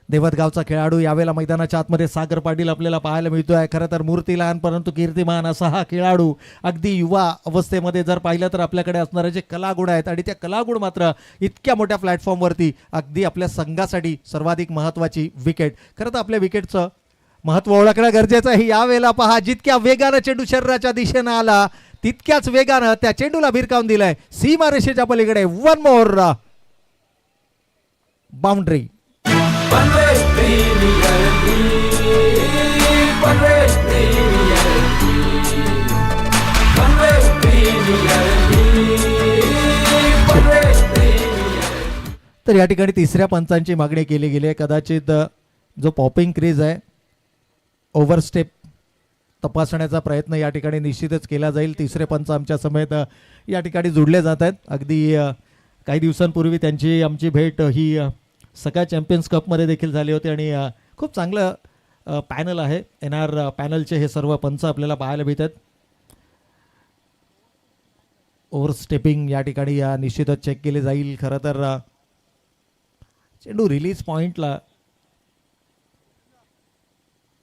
देवतगावचा खेळाडू यावेळेला मैदानाच्या आतमध्ये सागर पाटील आपल्याला पाहायला मिळतोय. खरं तर मूर्तीलान परंतु कीर्तिमान असा हा खेळाडू अगदी युवा अवस्थेमध्ये जर पाहिलं तर आपल्याकडे असणारे जे कलागुण आहेत आणि त्या कलागुण मात्र इतक्या मोठ्या प्लॅटफॉर्मवरती अगदी आपल्या संघासाठी सर्वाधिक महत्त्वाची विकेट. खरं तर आपल्या विकेटचं महत्त्व ओळखणं गरजेचं आहे. यावेळेला पहा, जितक्या वेगानं चेंडू शरीराच्या दिशेनं आला तितक्याच वेगानं त्या चेंडूला भिरकावून दिलाय सीमारेषेच्या पलीकडे. 1 मोर बाउंड्री. तर या ठिकाणी 3ऱ्या पंचांची मागणी केली गेली आहे. कदाचित जो पॉपिंग क्रीज आहे, ओव्हरस्टेप तपासण्याचा प्रयत्न या ठिकाणी निश्चितच केला जाईल. 3रे पंच आमच्या समेत या ठिकाणी जोडले जात आहेत. अगदी काही दिवसांपूर्वी त्यांची आमची भेट ही सगळ्या चॅम्पियन्स कपमध्ये देखील झाली होती आणि खूप चांगलं पॅनल आहे. NR पॅनलचे हे सर्व पंच आपल्याला पाहायला मिळतात. ओव्हर स्टेपिंग या ठिकाणी या निश्चितच चेक केले जाईल. खरं तर चेंडू रिलीज पॉईंटला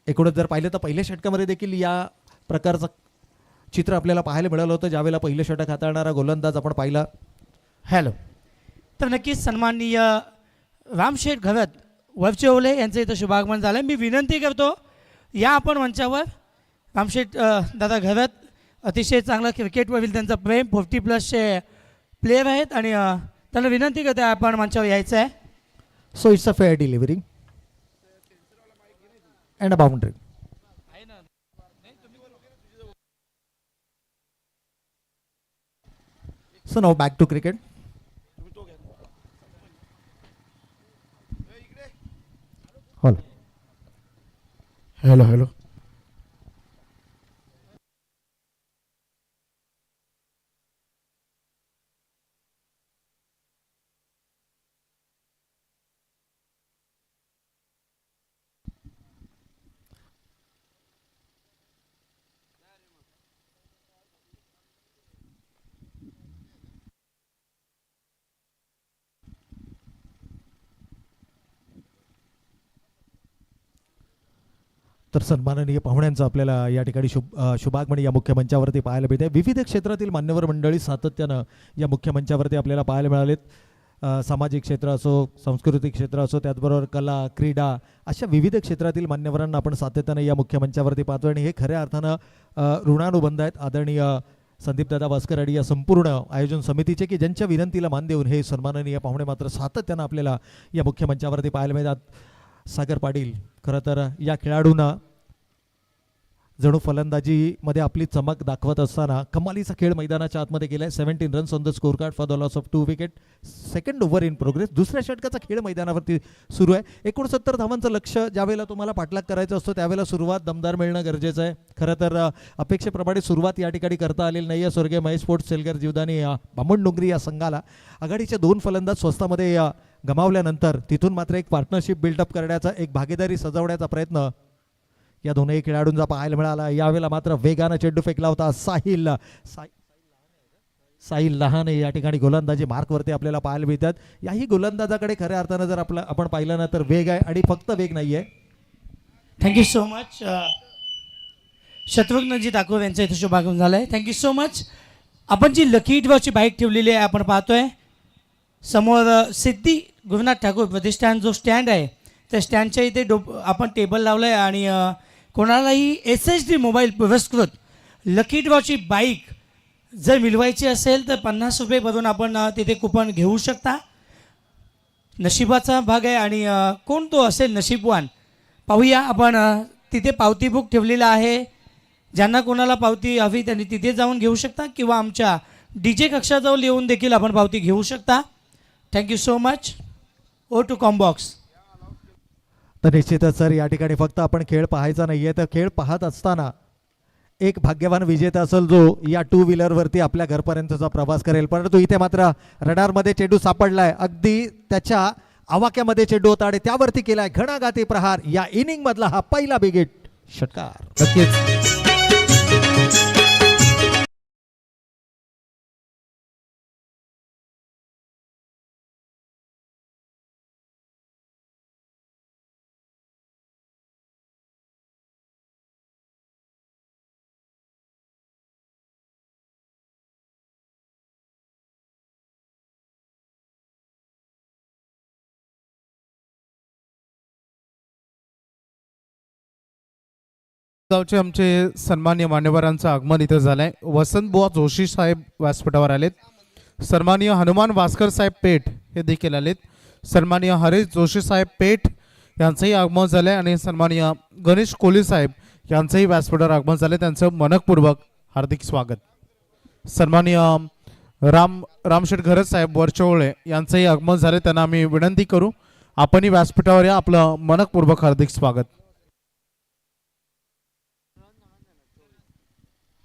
एकूणच जर पाहिलं तर पहिल्या षटकामध्ये देखील या प्रकारचं चित्र आपल्याला पाहायला मिळालं होतं. ज्यावेळेला पहिलं षटक हाताळणारा गोलंदाज आपण पाहिला. हॅलो. तर नक्कीच सन्माननीय रामशेठ घरत वरचेवले यांचं इथं शुभागमन झालं. मी विनंती करतो या आपण मंचावर. रामशेठ दादा घरत अतिशय चांगलं क्रिकेटवरील त्यांचं प्रेम 40+ प्लेयर आहेत आणि त्यांना विनंती करते आपण मंचावर यायचं आहे. So it's a fair delivery and a boundary. So now back to cricket. Hello hello hello. तर सन्माननीय पाहुण्यांचं आपल्याला या ठिकाणी शुभागमन या मुख्य मंचावरती पाहायला मिळते. विविध क्षेत्रातील मान्यवर मंडळी सातत्यानं या मुख्य मंचावरती आपल्याला पाहायला मिळालेत. सामाजिक क्षेत्र असो, सांस्कृतिक क्षेत्र असो, त्याचबरोबर कला, क्रीडा अशा विविध क्षेत्रातील मान्यवरांना आपण सातत्यानं या मुख्य मंचावरती पाहतो आणि हे खऱ्या अर्थानं ऋणानुबंध आहेत आदरणीय संदीपदादा भास्कर या संपूर्ण आयोजन समितीचे, की ज्यांच्या विनंतीला मान देऊन हे सन्माननीय पाहुणे मात्र सातत्यानं आपल्याला या मुख्य मंचावरती पाहायला मिळतात. सागर पाटील खरं तर या खेळाडूंना जणू फलंदाजीमध्ये आपली चमक दाखवत असताना कमालीचा खेळ मैदानाच्या आतमध्ये गेलाय. 17 runs on the score card for the loss of 2 wicket. Second over in progress. दुसऱ्या षटकाचा खेळ मैदानावरती सुरू आहे. 69 धावांचं लक्ष ज्यावेळेला तुम्हाला पाठलाग करायचं असतो त्यावेळेला सुरुवात दमदार मिळणं गरजेचं आहे. खरं तर अपेक्षेप्रमाणे सुरुवात या ठिकाणी करता आलेली नाही आहे. स्वर्गीय महेश स्पोर्ट्स सेलगर जीवदानी बामणडोंगरी या संघाला आघाडीचे 2 फलंदाज स्वस्तामध्ये गमावल्यानंतर तिथून मात्र एक पार्टनरशिप बिल्डअप करण्याचा, एक भागीदारी सजवण्याचा प्रयत्न या दोनही खेळाडूंचा पाहायला मिळाला. यावेळेला मात्र वेगानं चेंडू फेकला होता. साहिल लहाने या ठिकाणी गोलंदाजी मार्कवरती आपल्याला पाहायला मिळतात. याही गोलंदाजाकडे खऱ्या अर्थानं जर आपण पाहिलं ना तर वेग आहे आणि फक्त वेग नाही आहे. Thank you so much. Shatrughnaji Thakur यांचं इथं शुभागमन झालं आहे. Thank you so much. आपण जी लकी ड्रॉची बाईक ठेवलेली आहे आपण पाहतोय समोर सिद्धी गुरुनाथ ठाकूर प्रतिष्ठान जो स्टँड आहे त्या स्टँडच्या इथे आपण टेबल लावलं आहे आणि कोणालाही SSD मोबाईल पुरस्कृत लकी ड्रॉची बाईक जर मिळवायची असेल तर 50 रुपये भरून आपण तिथे कुपन घेऊ शकता. नशिबाचा भाग आहे आणि कोण तो असेल नशीबवान पाहूया. आपण तिथे पावती बुक ठेवलेला आहे. ज्यांना कोणाला पावती हवी त्यांनी तिथे जाऊन घेऊ शकता किंवा आमच्या DJ कक्षाजवळ येऊन देखील आपण पावती घेऊ शकता. Thank you so much. O two Combox. तर निश्चितच सर या ठिकाणी फक्त आपण खेळ पाहायचा नाहीये तर खेळ पाहत असताना एक भाग्यवान विजेता असेल जो या 2 व्हीलरवरती आपल्या घरपर्यंतचा प्रवास करेल. परंतु इथे मात्र रडारमध्ये चेंडू सापडलाय. अगदी त्याच्या आवाक्यामध्ये चेंडू होता आणि त्यावरती केलाय घणाघाती प्रहार. या इनिंग मधला हा पहिला बिग हिट षटकार. नक्कीच गावचे आमचे सन्मान्य मान्यवरांचं आगमन इथं झालंय. वसंत बुवा जोशी साहेब व्यासपीठावर आलेत. सन्माननीय हनुमान भास्कर साहेब पेठ हे देखील आलेत. सन्माननीय हरीश जोशी साहेब पेठ यांचंही आगमन झालंय आणि सन्माननीय गणेश कोहली साहेब यांचंही व्यासपीठावर आगमन झाले. त्यांचं मनपूर्वक हार्दिक स्वागत. सन्माननीय रामशेठ घरत साहेब वरचोळे यांचंही आगमन झाले. त्यांना आम्ही विनंती करू आपणही व्यासपीठावर या. आपलं मनपूर्वक हार्दिक स्वागत.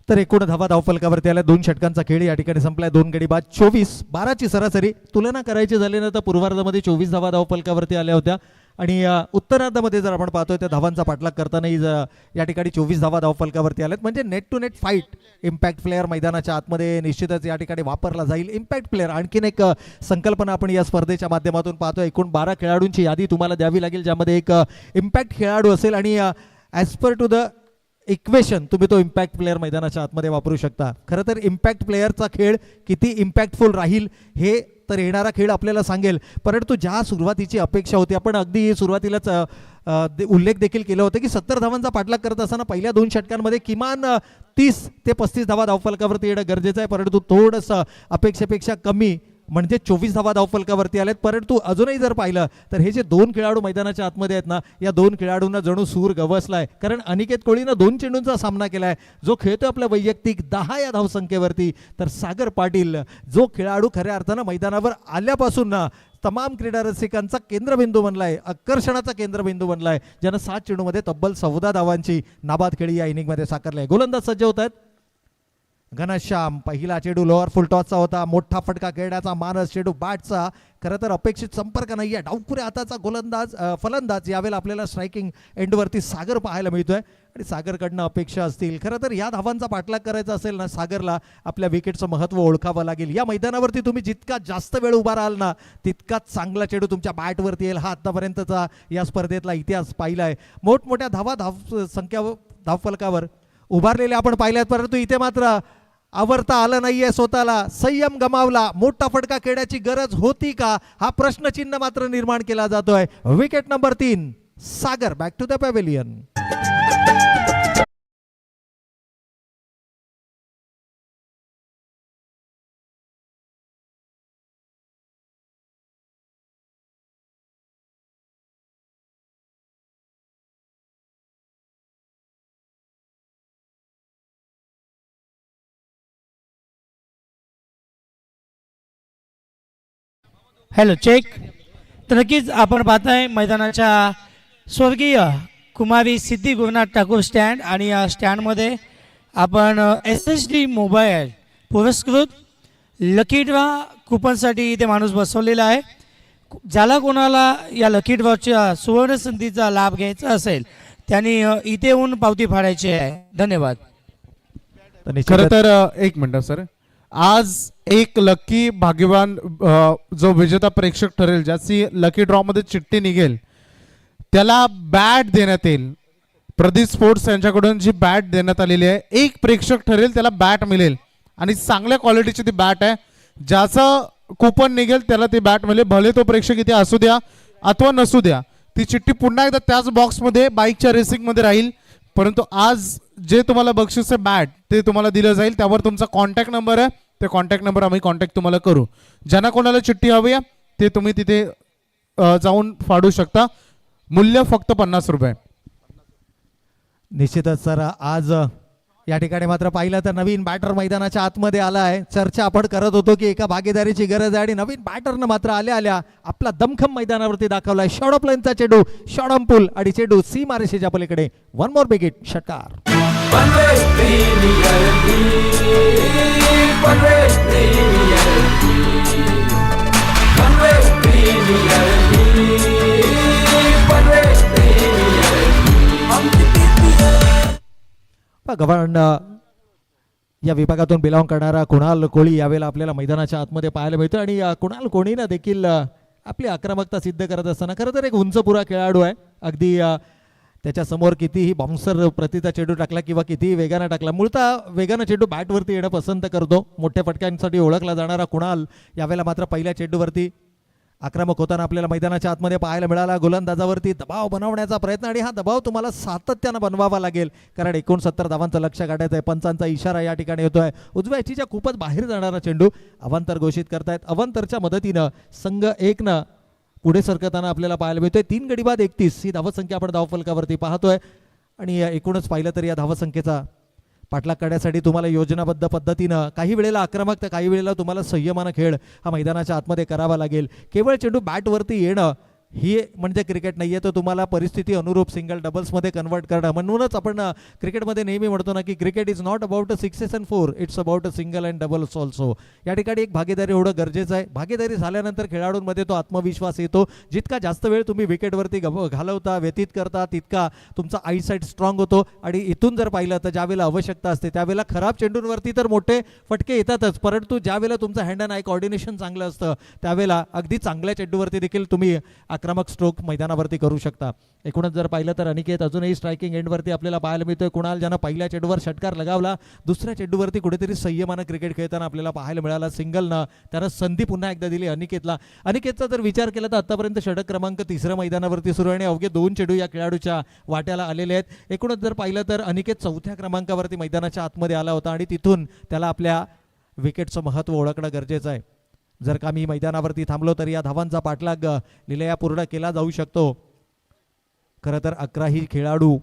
तर एकूण धावा धावफलकावरती आल्या. 2 षटकांचा खेळ या ठिकाणी संपलाय. 2 गडी बाद 24. 12ची सरासरी तुलना करायची झाली ना तर पूर्वार्धामध्ये 24 धावा धावफलकावरती आल्या होत्या आणि उत्तरार्धामध्ये जर आपण पाहतोय त्या धावांचा पाठलाग करतानाही या ठिकाणी 24 धावा धावफलकावरती आल्यात. म्हणजे net to net fight impact player मैदानाच्या आतमध्ये निश्चितच या ठिकाणी वापरला जाईल. इम्पॅक्ट प्लेअर आणखीन एक संकल्पना आपण या स्पर्धेच्या माध्यमातून पाहतोय. एकूण 12 खेळाडूंची यादी तुम्हाला द्यावी लागेल, ज्यामध्ये एक इम्पॅक्ट खेळाडू असेल आणि as per to the equation तुम्ही तो इम्पॅक्ट प्लेअर मैदानाच्या आतमध्ये वापरू शकता. खरं तर इम्पॅक्ट प्लेअरचा खेळ किती इम्पॅक्टफुल राहील हे तर येणारा खेळ आपल्याला सांगेल. परंतु ज्या सुरुवातीची अपेक्षा होती, आपण अगदी सुरुवातीलाच उल्लेख देखील केला होता की 70 धावांचा पाठलाग करत असताना पहिल्या 2 षटकांमध्ये किमान 30 ते 35 धावा धावफलकावरती येणं गरजेचं आहे. परंतु थोडंसं अपेक्षेपेक्षा कमी म्हणजे 24 धावा धावफलकावरती आलेत. परंतु अजूनही जर पाहिलं तर हे जे 2 खेळाडू मैदानाच्या आतमध्ये आहेत ना, या 2 खेळाडूंना जणू सूर गवसलाय. कारण अनिकेत कोळीनं 2 चेंडूंचा सामना केलाय, जो खेळतोय आपल्या वैयक्तिक 10 या धावसंख्येवरती. तर सागर पाटील जो खेळाडू खऱ्या अर्थानं मैदानावर आल्यापासून ना तमाम क्रीडा रसिकांचा केंद्रबिंदू बनलाय, आकर्षणाचा केंद्रबिंदू बनलाय, ज्यानं 7 चेंडूमध्ये तब्बल 14 धावांची नाबाद खेळी या इनिंगमध्ये साकारली आहे. गोलंदाज सज्ज होत आहेत. घनश्याम, पहिला चेंडू लोअर फुल टॉसचा होता, मोठा फटका खेळण्याचा मानस, चेंडू बॅटचा खरं तर अपेक्षित संपर्क नाही आहे. डावखुऱ्या हाताचा गोलंदाज फलंदाज यावेळेला आपल्याला स्ट्रायकिंग एंडवरती सागर पाहायला मिळतोय आणि सागरकडनं अपेक्षा असतील. खरं तर या धावांचा पाठलाग करायचा असेल ना, सागरला आपल्या विकेटचं महत्त्व ओळखावं लागेल. या मैदानावरती तुम्ही जितका जास्त वेळ उभा राहाल ना, तितकाच चांगला चेंडू तुमच्या बॅटवरती येईल. हा आत्तापर्यंतचा या स्पर्धेतला इतिहास पाहिला आहे. मोठमोठ्या धावफलकावर उभारलेले आपण पाहिल्यात, परंतु इथे मात्र आवरता आलं नाहीये स्वतःला, संयम गमावला. मोठा फटका खेळण्याची गरज होती का, हा प्रश्नचिन्ह मात्र निर्माण केला जातोय. Wicket number 3 Sagar back to the pavilion. Hello check. तर नक्कीच आपण पाहताय मैदानाच्या स्वर्गीय कुमारी सिद्धी गुरुनाथ ठाकूर स्टँड, आणि या स्टँडमध्ये आपण SSD मोबाईल पुरस्कृत लकी ड्रॉ कुपनसाठी इथे माणूस बसवलेला आहे. ज्याला कोणाला या लकी ड्रॉच्या सुवर्ण संधीचा लाभ घ्यायचा असेल त्यांनी इथे येऊन पावती फाडायची आहे. धन्यवाद. खरं तर एक मिनिट सर, आज एक लकी भाग्यवान जो विजेता प्रेक्षक ठरेल, ज्याची लकी ड्रॉ मध्ये चिठ्ठी निघेल, त्याला बॅट देण्यात येईल. प्रदीप स्पोर्ट्स यांच्याकडून जी बॅट देण्यात आलेली आहे, एक प्रेक्षक ठरेल त्याला बॅट मिळेल आणि चांगल्या क्वालिटीची ती बॅट आहे. ज्याचं कुपन निघेल त्याला ती बॅट मिळेल, भले तो प्रेक्षक इथे असू द्या अथवा नसू द्या. ती चिठ्ठी पुन्हा एकदा त्याच बॉक्समध्ये बाईकच्या रेसिंगमध्ये राहील. परंतु आज जे तुम्हाला बक्षीस आहे बॅट, ते तुम्हाला दिलं जाईल. त्यावर तुमचा कॉन्टॅक्ट नंबर आहे, ते कॉन्टॅक्ट नंबर आम्ही कॉन्टॅक्ट तुम्हाला करू. ज्यांना कोणाला चिठ्ठी हवी आहे ते तुम्ही तिथे जाऊन फाडू शकता. मूल्य फक्त 50 रुपये. निश्चितच सर, आज या ठिकाणी मात्र पाहिलं तर नवीन बॅटर मैदानाच्या आतमध्ये आला आहे. चर्चा आपण करत होतो की एका भागीदारीची गरज आहे आणि नवीन बॅटरनं मात्र आल्या आल्या आपला दमखम मैदानावरती दाखवलाय. शॉर्ट ऑफ लाईनचा चेंडू, शॉर्ट ऑन पुल आणि चेंडू सीमारेषेच्या पलीकडे. वन मोर बिगिट षटकार. गव्हाण या विभागातून बिलॉंग करणारा कुणाल कोळी यावेळेला आपल्याला मैदानाच्या आतमध्ये पाहायला मिळतो आणि कुणाल कोळीनं देखील आपली आक्रमकता सिद्ध करत असताना खरं तर एक उंचपुरा खेळाडू आहे. अगदी त्याच्यासमोर कितीही बाउन्सर प्रतीचा चेंडू टाकला किंवा कितीही वेगानं टाकला, मूळतः वेगानं चेंडू बॅटवरती येणं पसंत करतो. मोठ्या फटक्यांसाठी ओळखला जाणारा कुणाल यावेळेला मात्र पहिल्या चेंडूवरती आक्रमक होताना आपल्याला मैदानाच्या आतमध्ये पाहायला मिळाला. गोलंदाजावरती दबाव बनवण्याचा प्रयत्न आणि हा दबाव तुम्हाला सातत्यानं बनवावा लागेल, कारण 69 धावांचं लक्ष काढायचं आहे. पंचांचा इशारा या ठिकाणी होतोय. उजव्या इच्छेच्या खूपच बाहेर जाणारा चेंडू अवांतर घोषित करतायत. अवांतरच्या मदतीनं संघ 1नं पुढे सरकताना आपल्याला पाहायला मिळतोय. 3 गडी बाद 31 ही धावसंख्या आपण धावफलकावरती पाहतोय आणि एकूणच पाहिलं तर या धावसंख्येचा पाठलाग करण्यासाठी तुम्हाला योजनाबद्ध पद्धतीनं काही वेळेला आक्रमक तर काही वेळेला तुम्हाला संयमानं खेळ हा मैदानाच्या आतमध्ये करावा लागेल. केवळ चेंडू बॅटवरती येणं ही म्हणजे क्रिकेट नाही आहे, तर तुम्हाला परिस्थिती अनुरूप सिंगल डबल्समध्ये कन्वर्ट करणं. म्हणूनच आपण क्रिकेटमध्ये नेहमी म्हणतो ना की cricket is not about a 6 and 4, it's about a single and doubles also. या ठिकाणी एक भागीदारी होणं गरजेचं आहे. भागीदारी झाल्यानंतर खेळाडूंमध्ये तो आत्मविश्वास येतो. जितका जास्त वेळ तुम्ही विकेटवरती घालवता, व्यतीत करता, तितका तुमचा आईसाईट स्ट्रॉंग होतो. आणि इथून जर पाहिलं तर ज्यावेळेला आवश्यकता असते त्यावेळेला खराब चेंडूंवरती तर मोठे फटके येतातच, परंतु ज्यावेळेला तुमचं हँड अँड आय कॉर्डिनेशन चांगलं असतं त्यावेळेला अगदी चांगल्या चेंडूवरती देखील तुम्ही आक्रमक स्ट्रोक मैदानावरती करू शकता. एकूणच जर पाहिलं तर अनिकेत अजूनही स्ट्रायकिंग एंडवरती आपल्याला पाहायला मिळतोय. कुणाल ज्यानं पहिल्या चेंडूवर षटकार लगावला, दुसऱ्या चेंडूवरती कुठेतरी संयमानं क्रिकेट खेळताना आपल्याला पाहायला मिळाला. सिंगलनं त्यानं संधी पुन्हा एकदा दिली अनिकेतला. अनिकेतचा जर विचार केला तर आतापर्यंत षटक क्रमांक 3 मैदानावरती सुरू आहे आणि अवघे 2 चेंडू या खेळाडूच्या वाट्याला आलेले आहेत. एकूणच जर पाहिलं तर अनिकेत 4थ्या क्रमांकावरती मैदानाच्या आतमध्ये आला होता आणि तिथून त्याला आपल्या विकेटचं महत्त्व ओळखणं गरजेचं आहे. जर का मी मैदानावरती थांबलो तर या धावांचा पाठलाग लिलया पूर्ण केला जाऊ शकतो. खरं तर 11 ही खेळाडू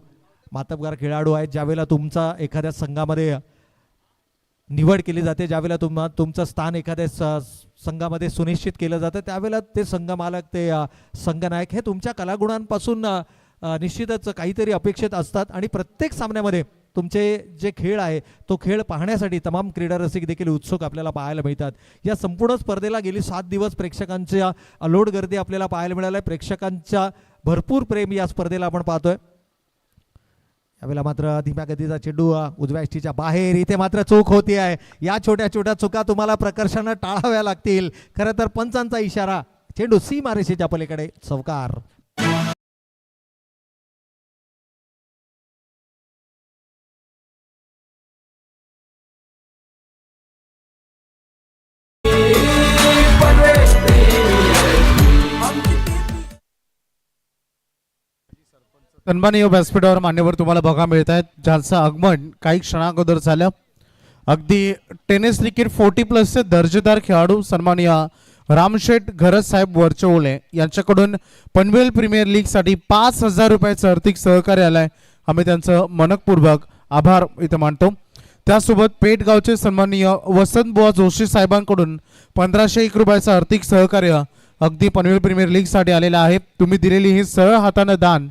मातबगार खेळाडू आहेत. ज्यावेळेला तुमचा एखाद्या संघामध्ये निवड केली जाते, ज्यावेळेला तुमचं स्थान एखाद्या संघामध्ये सुनिश्चित केलं जातं, त्यावेळेला ते संघमालक, ते संघनायक हे तुमच्या कलागुणांपासून निश्चितच काहीतरी अपेक्षित असतात. आणि प्रत्येक सामन्यामध्ये तुमचे जे खेळ आहे तो खेळ पाहण्यासाठी तमाम क्रीडा रसिक देखील उत्सुक आपल्याला पाहायला मिळतात. या संपूर्ण स्पर्धेला गेली 7 दिवस प्रेक्षकांच्या अलोट गर्दी आपल्याला पाहायला मिळाल्या. प्रेक्षकांच्या भरपूर प्रेम या स्पर्धेला आपण पाहतोय. यावेळेला मात्र धीम्या गतीचा चेंडू उजव्या यष्टीच्या बाहेर, इथे मात्र चूक होती आहे. या छोट्या छोट्या चुका तुम्हाला प्रकर्षानं टाळाव्या लागतील. खरं तर पंचांचा इशारा, चेंडू सीमारेषेच्या पलीकडे, चौकार. सन्माननीय व्यासपीठावर मान्यवर तुम्हाला बघा मिळत आहेत, ज्यांचं आगमन काही क्षणाअगोदर झालं. अगदी टेनिस क्रिकेट 40+ दर्जेदार खेळाडू सन्माननीय रामशेठ घरत साहेब वरचवले यांच्याकडून पनवेल प्रीमियर लीग साठी 5,000 रुपयाचं आर्थिक सहकार्य आलंय. आम्ही त्यांचं मनपूर्वक आभार इथे मानतो. त्यासोबत पेठगावचे सन्माननीय वसंतबुवा जोशी साहेबांकडून 1,501 रुपयाचं आर्थिक सहकार्य अगदी पनवेल प्रीमियर लीग साठी आलेलं आहे. तुम्ही दिलेली ही सरळ हातानं दान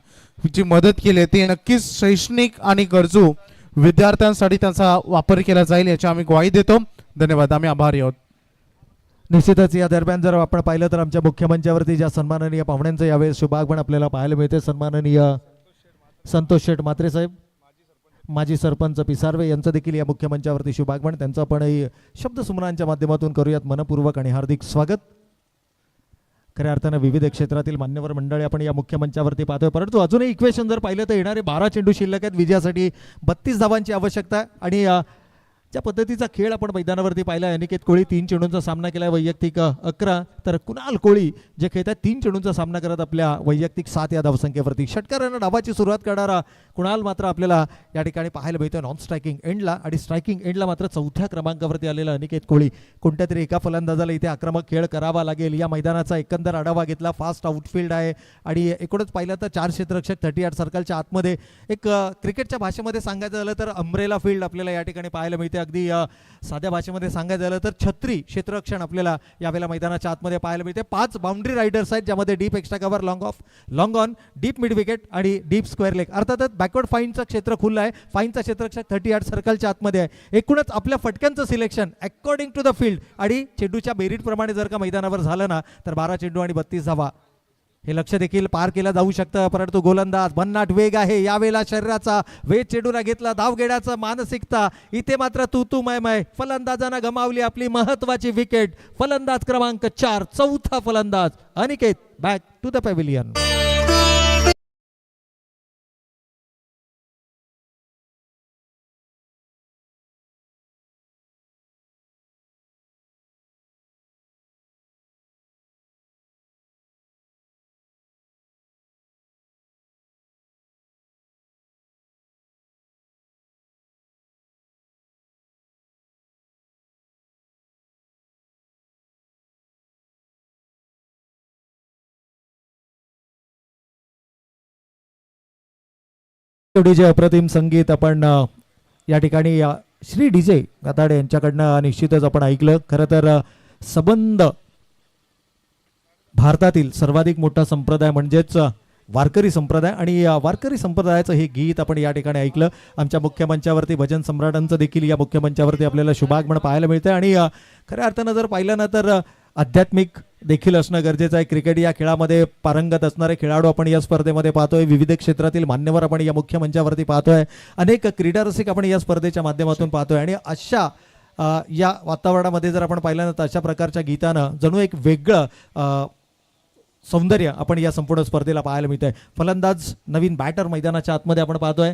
जी मदत केली ते नक्कीच शैक्षणिक आणि गरजू विद्यार्थ्यांसाठी त्याचा वापर केला जाईल याची आम्ही ग्वाही देतो. धन्यवाद, आम्ही आभारी आहोत. निश्चितच या दरम्यान जर आपण पाहिलं तर आमच्या मुख्य मंचावरती ज्या सन्माननीय पाहुण्यांचं यावेळेस शुभागमन आपल्याला पाहायला मिळते. सन्माननीय संतोष शेठ म्हात्रे साहेब, माजी सरपंच पिसारवे यांचं देखील या मुख्य मंचावरती शुभागमन. त्यांचं आपण शब्दसुमनांच्या माध्यमातून करूयात मनपूर्वक आणि हार्दिक स्वागत. खऱ्या अर्थानं विविध क्षेत्रातील मान्यवर मंडळी आपण या मुख्य मंचावरती पाहतोय. परंतु अजूनही इक्वेशन जर पाहिलं तर येणारे 12 चेंडू शिल्लक आहेत. विजयासाठी 32 धावांची आवश्यकता आहे. आणि ज्या पद्धतीचा खेळ आपण मैदानावरती पाहिला, अनिकेत कोळी 3 चेंडूंचा सामना केला, वैयक्तिक 11, तर कुणाल कोळी जे खेळतात 3 चेंडूंचा सामना करत आपल्या वैयक्तिक 7 या धावसंख्येवरती. षटकारानं डावाची सुरुवात करणारा कुणाल मात्र आपल्याला या ठिकाणी पाहायला मिळतोय नॉन स्ट्रायकिंग एंडला. आणि स्ट्रायकिंग एंडला मात्र 4थ्या क्रमांकावरती आलेला अनिकेत कोळी. कोणत्या तरी एका फलंदाजाला इथे आक्रमक खेळ करावा लागेल. या मैदानाचा एकंदर आढावा घेतला, फास्ट आउटफील्ड आहे. आणि एकूणच पाहिलं तर 4 क्षेत्ररक्षक 38 सर्कलच्या आतमध्ये, एक क्रिकेटच्या भाषेमध्ये सांगायचं झालं तर अम्ब्रेला फील्ड आपल्याला या ठिकाणी पाहायला मिळते. अगदी साध्या भाषेमध्ये सांगायचं झालं तर छत्री क्षेत्ररक्षण आपल्याला यावेळेला मैदानाच्या आतमध्ये पाहायला मिळते. 5 बाउंड्री रायडर्स आहेत, ज्यामध्ये deep extra cover, long on, deep mid wicket आणि डीप स्क्वेअर लेग. अर्थातच बॅकवर्ड फाईनचं क्षेत्र खुलं आहे. फाईनचा क्षेत्ररक्षक 38 सर्कलच्या आतमध्ये आहे. एकूणच आपल्या फटक्यांचं selection according to the field आणि चेंडूच्या बेरीटप्रमाणे जर का मैदानावर झालं ना तर 12 चेंडू आणि 32 धावा हे लक्ष देखील पार केलं जाऊ शकतं. परंतु गोलंदाज भन्नाट वेग आहे. यावेळेला शरीराचा वेग चेंडूला घेतला, धाव घेण्याचा मानसिकता, इथे मात्र तू मय फलंदाजांना गमावली आपली महत्वाची विकेट. फलंदाज क्रमांक 4, 4था फलंदाज Aniket, back to the pavilion. DJ अप्रतिम संगीत आपण या ठिकाणी श्री डीजे गाताडे यांच्याकडनं निश्चितच आपण ऐकलं. खरं तर सबंध भारतातील सर्वाधिक मोठा संप्रदाय म्हणजेच वारकरी संप्रदाय आणि वारकरी संप्रदायाचं हे गीत आपण या ठिकाणी ऐकलं. आमच्या मुख्य मंचावरती भजन सम्राटांचं देखील या मुख्य मंचावरती आपल्याला शुभागमन पाहायला मिळतं आणि खऱ्या अर्थानं जर पाहिलं ना तर आध्यात्मिक देखील असणं गरजेचं आहे. क्रिकेट या खेळामध्ये पारंगत असणारे खेळाडू आपण या स्पर्धेमध्ये पाहतोय. विविध क्षेत्रातील मान्यवर आपण या मुख्य मंचावरती पाहतोय. अनेक क्रीडा रसिक आपण या स्पर्धेच्या माध्यमातून पाहतोय आणि अशा या वातावरणामध्ये जर आपण पाहिलं ना तर अशा प्रकारच्या गीतानं जणू एक वेगळं सौंदर्य आपण या संपूर्ण स्पर्धेला पाहायला मिळतंय. फलंदाज नवीन बॅटर मैदानाच्या आतमध्ये आपण पाहतोय.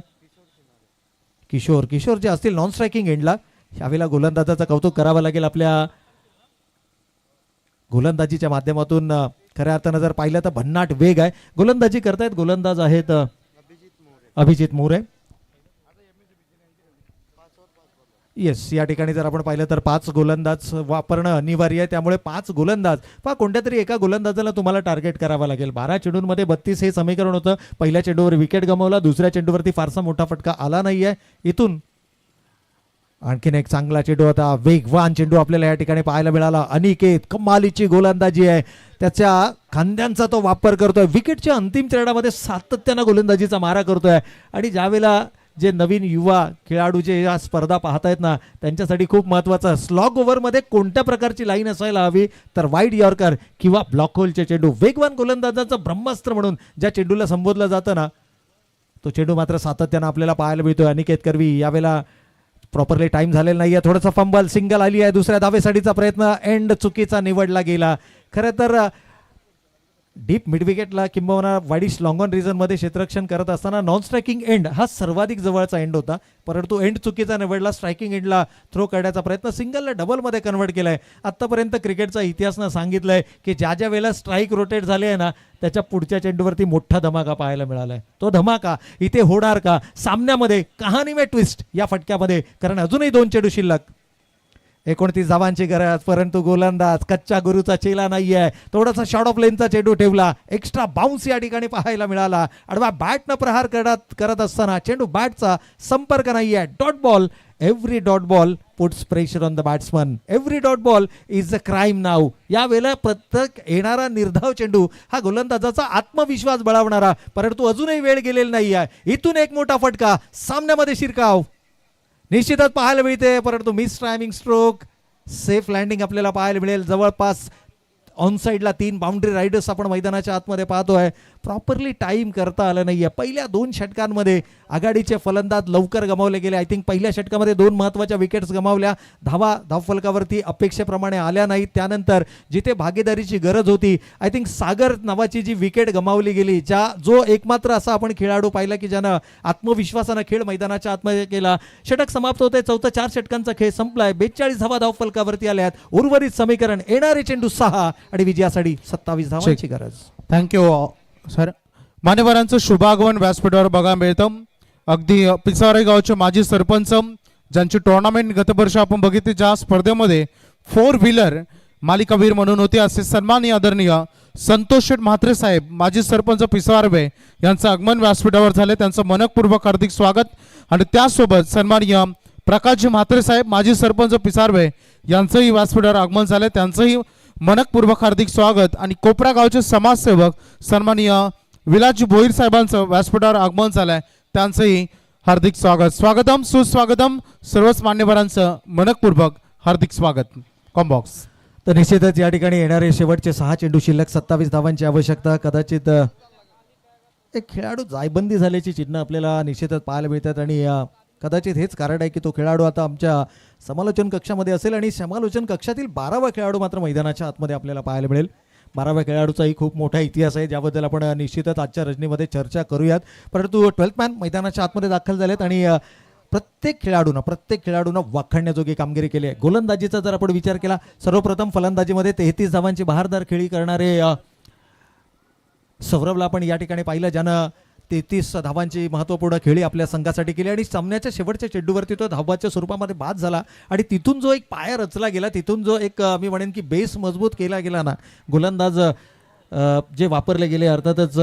किशोर जे असतील नॉन स्ट्रायकिंग एंडला. यावेळेला गोलंदाजाचं कौतुक करावं लागेल. आपल्या गोलंदाजीच्या माध्यमातून खऱ्या अर्थानं जर पाहिलं तर भन्नाट वेग आहे. गोलंदाजी करतायत गोलंदाज आहेत अभिजित मोरे. येस, या ठिकाणी जर आपण पाहिलं तर 5 गोलंदाज वापरणं अनिवार्य आहे. त्यामुळे 5 गोलंदाज कोणत्या तरी एका गोलंदाजाला तुम्हाला टार्गेट करावं लागेल. 12 चेंडूंमध्ये 32 हे समीकरण होतं. पहिल्या चेंडूवर विकेट गमावला, दुसऱ्या चेंडूवरती फारसा मोठा फटका आला नाहीये. इथून आणखीन एक चांगला चेंडू होता, वेगवान चेंडू आपल्याला या ठिकाणी पाहायला मिळाला. अनिकेत कमालीची गोलंदाजी आहे, त्याच्या खांद्यांचा तो वापर करतोय. विकेटच्या अंतिम चरणामध्ये सातत्यानं गोलंदाजीचा मारा करतोय आणि ज्यावेळेला जे नवीन युवा खेळाडू जे या स्पर्धा पाहतायत ना त्यांच्यासाठी खूप महत्त्वाचं स्लॉग ओव्हरमध्ये कोणत्या प्रकारची लाईन असायला हवी तर वाईड यॉर्कर किंवा ब्लॉक होलचे चेंडू. वेगवान गोलंदाजाचं ब्रह्मास्त्र म्हणून ज्या चेंडूला संबोधलं जातं ना तो चेंडू मात्र सातत्यानं आपल्याला पाहायला मिळतोय. अनिकेत कर्वी यावेळेला प्रॉपरली टाइम झालेला नाहीये. थोडंसं फंबल, सिंगल आली आहे. दुसऱ्या धावेसाठीचा प्रयत्न एंड चुकीचा निवडला गेला. खरं तर डीप मिड विकेटला किंबहुना वाईडिश लॉंग ऑन रिझनमध्ये क्षेत्ररक्षण करत असताना नॉन स्ट्रायकिंग एंड हा सर्वाधिक जवळचा एंड होता, परंतु एंड चुकीचा निवडला. स्ट्रायकिंग एंडला थ्रो करण्याचा प्रयत्न, सिंगलला डबलमध्ये कन्वर्ट केलाय. आत्तापर्यंत क्रिकेटचा इतिहासनं सांगितलंय की ज्या ज्या वेळेला स्ट्राईक रोटेट झाले आहे ना त्याच्या पुढच्या चेंडूवरती मोठा धमाका पाहायला मिळालाय. तो धमाका इथे होणार का सामन्यामध्ये? कहाणी में ट्विस्ट या फटक्यामध्ये, कारण अजूनही 2 चेंडू शिल्लक. 29 धावांची गरज, परंतु गोलंदाज कच्च्या गुरुचा चेला नाहीये. थोडासा शॉर्ट ऑफ लेनचा चेंडू ठेवला. एक्स्ट्रा बाउन्स या ठिकाणी पाहायला मिळाला. आडवा बॅटनं प्रहार करत असताना चेंडू बॅटचा संपर्क नाहीये. Dot ball. Every dot ball puts pressure on the batsman. Every dot ball is a crime नाव. या वेळेला प्रत्येक येणारा निर्धाव चेंडू हा गोलंदाजाचा आत्मविश्वास बळावणारा, परंतु अजूनही वेळ गेलेला नाहीये. इथून एक मोठा फटका, सामन्यामध्ये शिरकाव निश्चितच पाहायला मिळते, परंतु miss timing stroke. Safe landing आपल्याला पाहायला मिळेल. जवळपास ऑन साईडला 3 बाउंड्री रायडर्स आपण मैदानाच्या आतमध्ये पाहतोय. प्रॉपरली टाईम करता आलं नाहीये. पहिल्या 2 षटकांमध्ये आघाडीचे फलंदाज लवकर गमावले गेले. आय थिंक पहिल्या षटकामध्ये 2 महत्त्वाच्या विकेट्स गमावल्या. धावफलकावरती अपेक्षेप्रमाणे आल्या नाहीत. त्यानंतर जिथे भागीदारीची गरज होती, आय थिंक सागर नावाची जी विकेट गमावली गेली, जो एकमात्र असा आपण खेळाडू पाहिला की ज्यानं आत्मविश्वासानं खेळ मैदानाच्या आतमध्ये केला. षटक समाप्त होते. 4 षटकांचा खेळ संपलाय. 42 धावा धावफलकावरती आल्यात. उर्वरित समीकरण येणारे चेंडू 6 आणि विजयासाठी 27 धावांची गरज. Thank you sir. मान्यवरांचं शुभागमन व्यासपीठावर बघायला मिळतं. अगदी पिसावरे गावचे माजी सरपंच ज्यांची टुर्नामेंट गत वर्षी आपण बघितली, ज्या स्पर्धेमध्ये 4 व्हीलर मालिकावीर म्हणून होते, असे सन्माननीय आदरणीय संतोष शेठ म्हात्रे साहेब माजी सरपंच पिसावरे यांचं आगमन व्यासपीठावर झाले. त्यांचं मनपूर्वक हार्दिक स्वागत. आणि त्यासोबत सन्माननीय प्रकाशजी म्हात्रे साहेब माजी सरपंच पिसावरे यांचंही व्यासपीठावर आगमन झाले. त्यांचंही मनपूर्वक हार्दिक स्वागत. आणि कोपरा गावचे समाजसेवक सन्माननीय विलासजी भोईर साहेबांचं व्यासपीठावर आगमन झालंय. त्यांचंही हार्दिक स्वागत. स्वागतम सुस्वागतम. सर्वच मान्यवरांचं मनपूर्वक हार्दिक स्वागत. कॉम्बॉक्स. तर निश्चितच या ठिकाणी येणारे शेवटचे 6 चेंडू शिल्लक, 27 धावांची आवश्यकता. कदाचित एक खेळाडू जायबंदी झाल्याची चिन्ह आपल्याला निश्चितच पाहायला मिळतात आणि कदाचित हेच कारण आहे की तो खेळाडू आता आमच्या समालोचन कक्षामध्ये असेल आणि समालोचन कक्षातील 12वा खेळाडू मात्र मैदानाच्या आतमध्ये आपल्याला पाहायला मिळेल. 12व्या खेळाडूचाही खूप मोठा इतिहास आहे, ज्याबद्दल आपण निश्चितच आजच्या रजनीमध्ये चर्चा करूयात. परंतु 12th मॅन मैदानाच्या आतमध्ये दाखल झालेत आणि प्रत्येक खेळाडूनं वाखाणण्याजोगी कामगिरी केली आहे. गोलंदाजीचा जर आपण विचार केला, सर्वप्रथम फलंदाजीमध्ये 33 धावांची बहारदार खेळी करणारे सौरभला आपण या ठिकाणी पाहिलं, ज्यानं 33 धावांची महत्त्वपूर्ण खेळी आपल्या संघासाठी केली आणि सामन्याच्या शेवटच्या चेंडूवरती तो धावाच्या स्वरूपामध्ये बाद झाला. आणि तिथून जो एक पाया रचला गेला, तिथून जो एक मी म्हणेन की बेस मजबूत केला गेला ना, गोलंदाज जे वापरले गेले, अर्थातच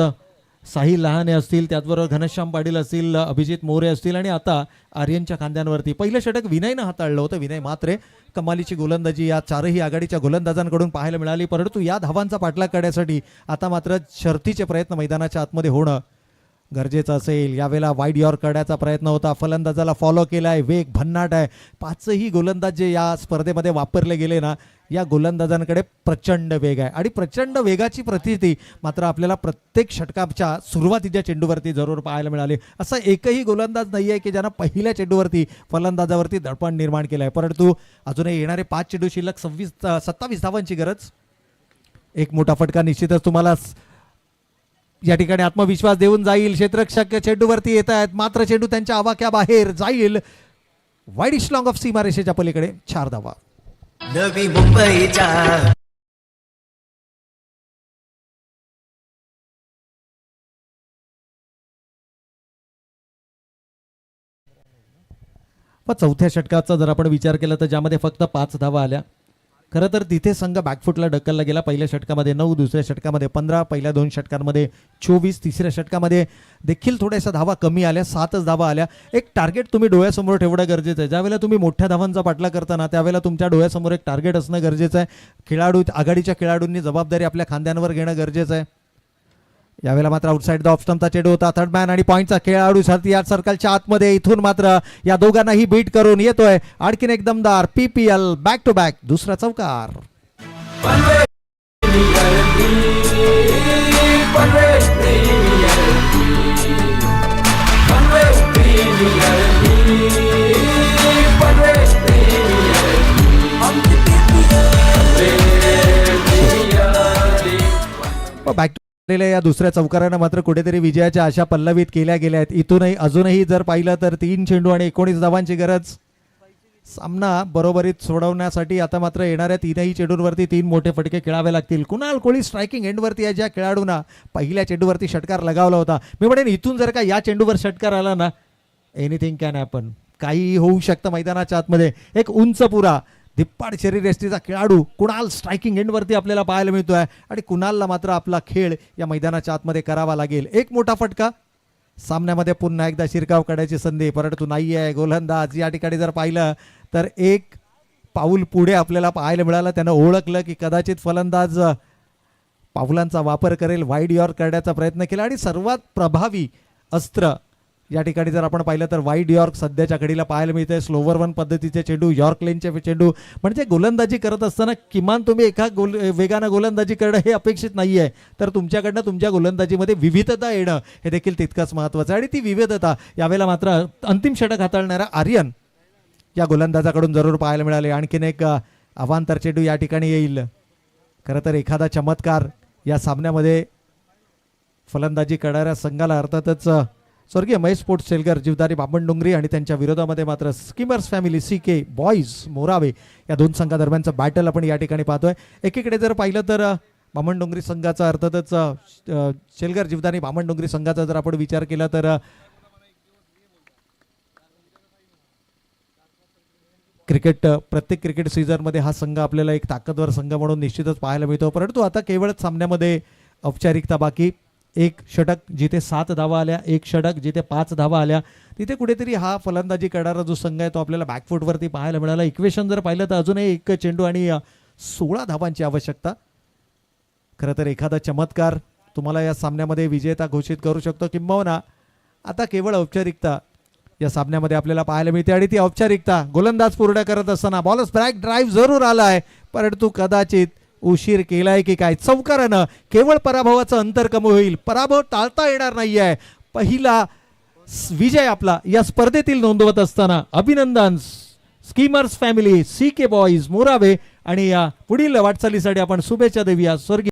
साहिल लहाने असतील, त्याचबरोबर घनश्याम पाटील असतील, अभिजित मोरे असतील आणि आता आर्यनच्या खांद्यांवरती पहिलं षटक विनयनं हाताळलं होतं. विनय मात्रे कमालीची गोलंदाजी या चारही आघाडीच्या गोलंदाजांकडून पाहायला मिळाली, परंतु या धावांचा पाठलाग करण्यासाठी आता मात्र शर्थीचे प्रयत्न मैदानाच्या आतमध्ये होणं गरजेचं असेल. यावेळेला वाईड यॉर्क करण्याचा प्रयत्न होता, फलंदाजाला फॉलो केलाय, वेग भन्नाट आहे. पाचही गोलंदाज जे या स्पर्धेमध्ये वापरले गेले ना, या गोलंदाजांकडे प्रचंड वेग आहे आणि प्रचंड वेगाची प्रतिती मात्र आपल्याला प्रत्येक षटकाच्या सुरुवातीच्या चेंडूवरती जरूर पाहायला मिळाले. असा एकही गोलंदाज नाही आहे की ज्यानं पहिल्या चेंडूवरती फलंदाजावरती दडपण निर्माण केलं आहे. परंतु अजूनही येणारे 5 चेंडू शिल्लक 27 धावांची गरज. एक मोठा फटका निश्चितच तुम्हाला या ठिकाणी आत्मविश्वास देऊन जाईल. क्षेत्ररक्षक चेंडूवरती येत आहेत, मात्र चेंडू त्यांच्या आवाक्याबाहेर जाईल. वाईडिश लॉंग ऑफ सीमारेषेच्या पलीकडे 4 धावा. नवी मुंबईच्या चौथ्या षटकाचा जर आपण विचार केला तर ज्यामध्ये फक्त 5 धावा आल्या. खरं तर तिथे संघ बॅकफुटला ढकलला गेला. पहिल्या षटकामध्ये 9, दुसऱ्या षटकामध्ये 15, पहिल्या 2 षटकांमध्ये 24, तिसऱ्या षटकामध्ये देखील थोड्याशा धावा कमी आल्या, 7च धावा आल्या. एक टार्गेट तुम्ही डोळ्यासमोर ठेवणं गरजेचं आहे. ज्यावेळेला तुम्ही मोठ्या धावांचा पाठलाग करताना त्यावेळेला तुमच्या डोळ्यासमोर एक टार्गेट असणं गरजेचं आहे. आघाडीच्या खेळाडूंनी जबाबदारी आपल्या खांद्यांवर घेणं गरजेचं आहे. यावेळेला मात्र आउटसाइड द ऑफ स्टंपचा चेंडू होता. थर्ड मॅन आणि पॉईंटचा खेळाडू या सर्कलच्या आतमध्ये. इथून मात्र या दोघांनाही बीट करून येतोय आणखीन एक दमदार PPL बॅक टू बॅक दुसरा चौकार. बॅक या दुसऱ्या चौकारानं मात्र कुठेतरी विजयाच्या आशा पल्लवित केल्या गेल्या आहेत. इथूनही अजूनही जर पाहिलं तर 3 चेंडू आणि 19 धावांची गरज. सामना बरोबरीत सोडवण्यासाठी आता मात्र येणाऱ्या 3ही चेंडूंवरती 3 मोठे फटके खेळावे लागतील. कुणाल कोहली स्ट्रायकिंग एंडवरती आहे, ज्या खेळाडूंना पहिल्या चेंडूवरती षटकार लगावला होता. मी म्हणेन इथून जर का या चेंडूवर षटकार आला ना, एनिथिंग कॅन हॅपन, काही होऊ शकतं मैदानाच्या आतमध्ये. एक उंच पुरा धिप्पाड शरीरयष्टीचा खेळाडू कुणाल स्ट्रायकिंग एंडवरती आपल्याला पाहायला मिळतोय आणि कुणालला मात्र आपला खेळ या मैदानाच्या आतमध्ये करावा लागेल. एक मोठा फटका, सामन्यामध्ये पुन्हा एकदा शिरकाव काढायची संधी, परंतु नाही आहे. गोलंदाज या ठिकाणी जर पाहिलं तर एक पाऊल पुढे आपल्याला पाहायला मिळालं. त्यानं ओळखलं की कदाचित फलंदाज पावलांचा वापर करेल, वाईड यॉर्क करण्याचा प्रयत्न केला आणि सर्वात प्रभावी अस्त्र या ठिकाणी जर आपण पाहिलं तर वाईड यॉर्क सध्याच्या घडीला पाहायला मिळते. स्लोवर 1 पद्धतीचे चेंडू, यॉर्क लेनचे चेंडू, म्हणजे गोलंदाजी करत असताना किमान तुम्ही एका वेगानं गोलंदाजी करणं हे अपेक्षित नाही आहे, तर तुमच्याकडनं तुमच्या गोलंदाजीमध्ये विविधता येणं हे देखील तितकंच महत्त्वाचं आहे. आणि ती विविधता यावेळेला मात्र अंतिम षटक हाताळणारा आर्यन या गोलंदाजाकडून जरूर पाहायला मिळाले. आणखीन एक अवांतर चेंडू या ठिकाणी येईल. खरं तर एखादा चमत्कार या सामन्यामध्ये फलंदाजी करणाऱ्या संघाला अर्थातच स्वर्गीय महेश स्पोर्ट्स शेलकर जीवदारी बामणडोंगरी आणि त्यांच्या विरोधामध्ये मात्र skimmers family CK boys Morawe या 2 संघादरम्यानचं बॅटल आपण या ठिकाणी पाहतोय. एकीकडे जर पाहिलं तर बामणडोंगरी संघाचा अर्थातच शेलकर जीवदारी बामणडोंगरी संघाचा जर आपण विचार केला तर प्रत्येक क्रिकेट सीझनमध्ये हा संघ आपल्याला एक ताकदवर संघ म्हणून निश्चितच पाहायला मिळतो. परंतु आता केवळ सामन्यामध्ये औपचारिकता बाकी. एक षटक जिथे 7 धावा आल्या, एक षटक जिथे 5 धावा आल्या, तिथे कुठेतरी हा फलंदाजी करणारा जो संघ आहे तो आपल्याला बॅकफुटवरती पाहायला मिळाला. इक्वेशन जर पाहिलं तर अजूनही 1 चेंडू आणि 16 धावांची आवश्यकता. खरं तर एखादा चमत्कार तुम्हाला या सामन्यामध्ये विजेता घोषित करू शकतो, किंबहुना आता केवळ औपचारिकता या सामन्यामध्ये आपल्याला पाहायला मिळते. आणि ती औपचारिकता गोलंदाज पूर्ण करत असताना बॉल स्ट्राईक ड्राईव्ह जरूर आलाय, परंतु कदाचित उशीर केलाय की काय. चौकारानं केवळ पराभवाचं अंतर कमी होईल, पराभव टाळता येणार नाहीये. पहिला विजय आपला या स्पर्धेतील नोंदवत असताना अभिनंदन skimmers family, CK boys Morawe आणि या पुढील वाटचालीसाठी आपण शुभेच्छा देऊया स्वर्गीय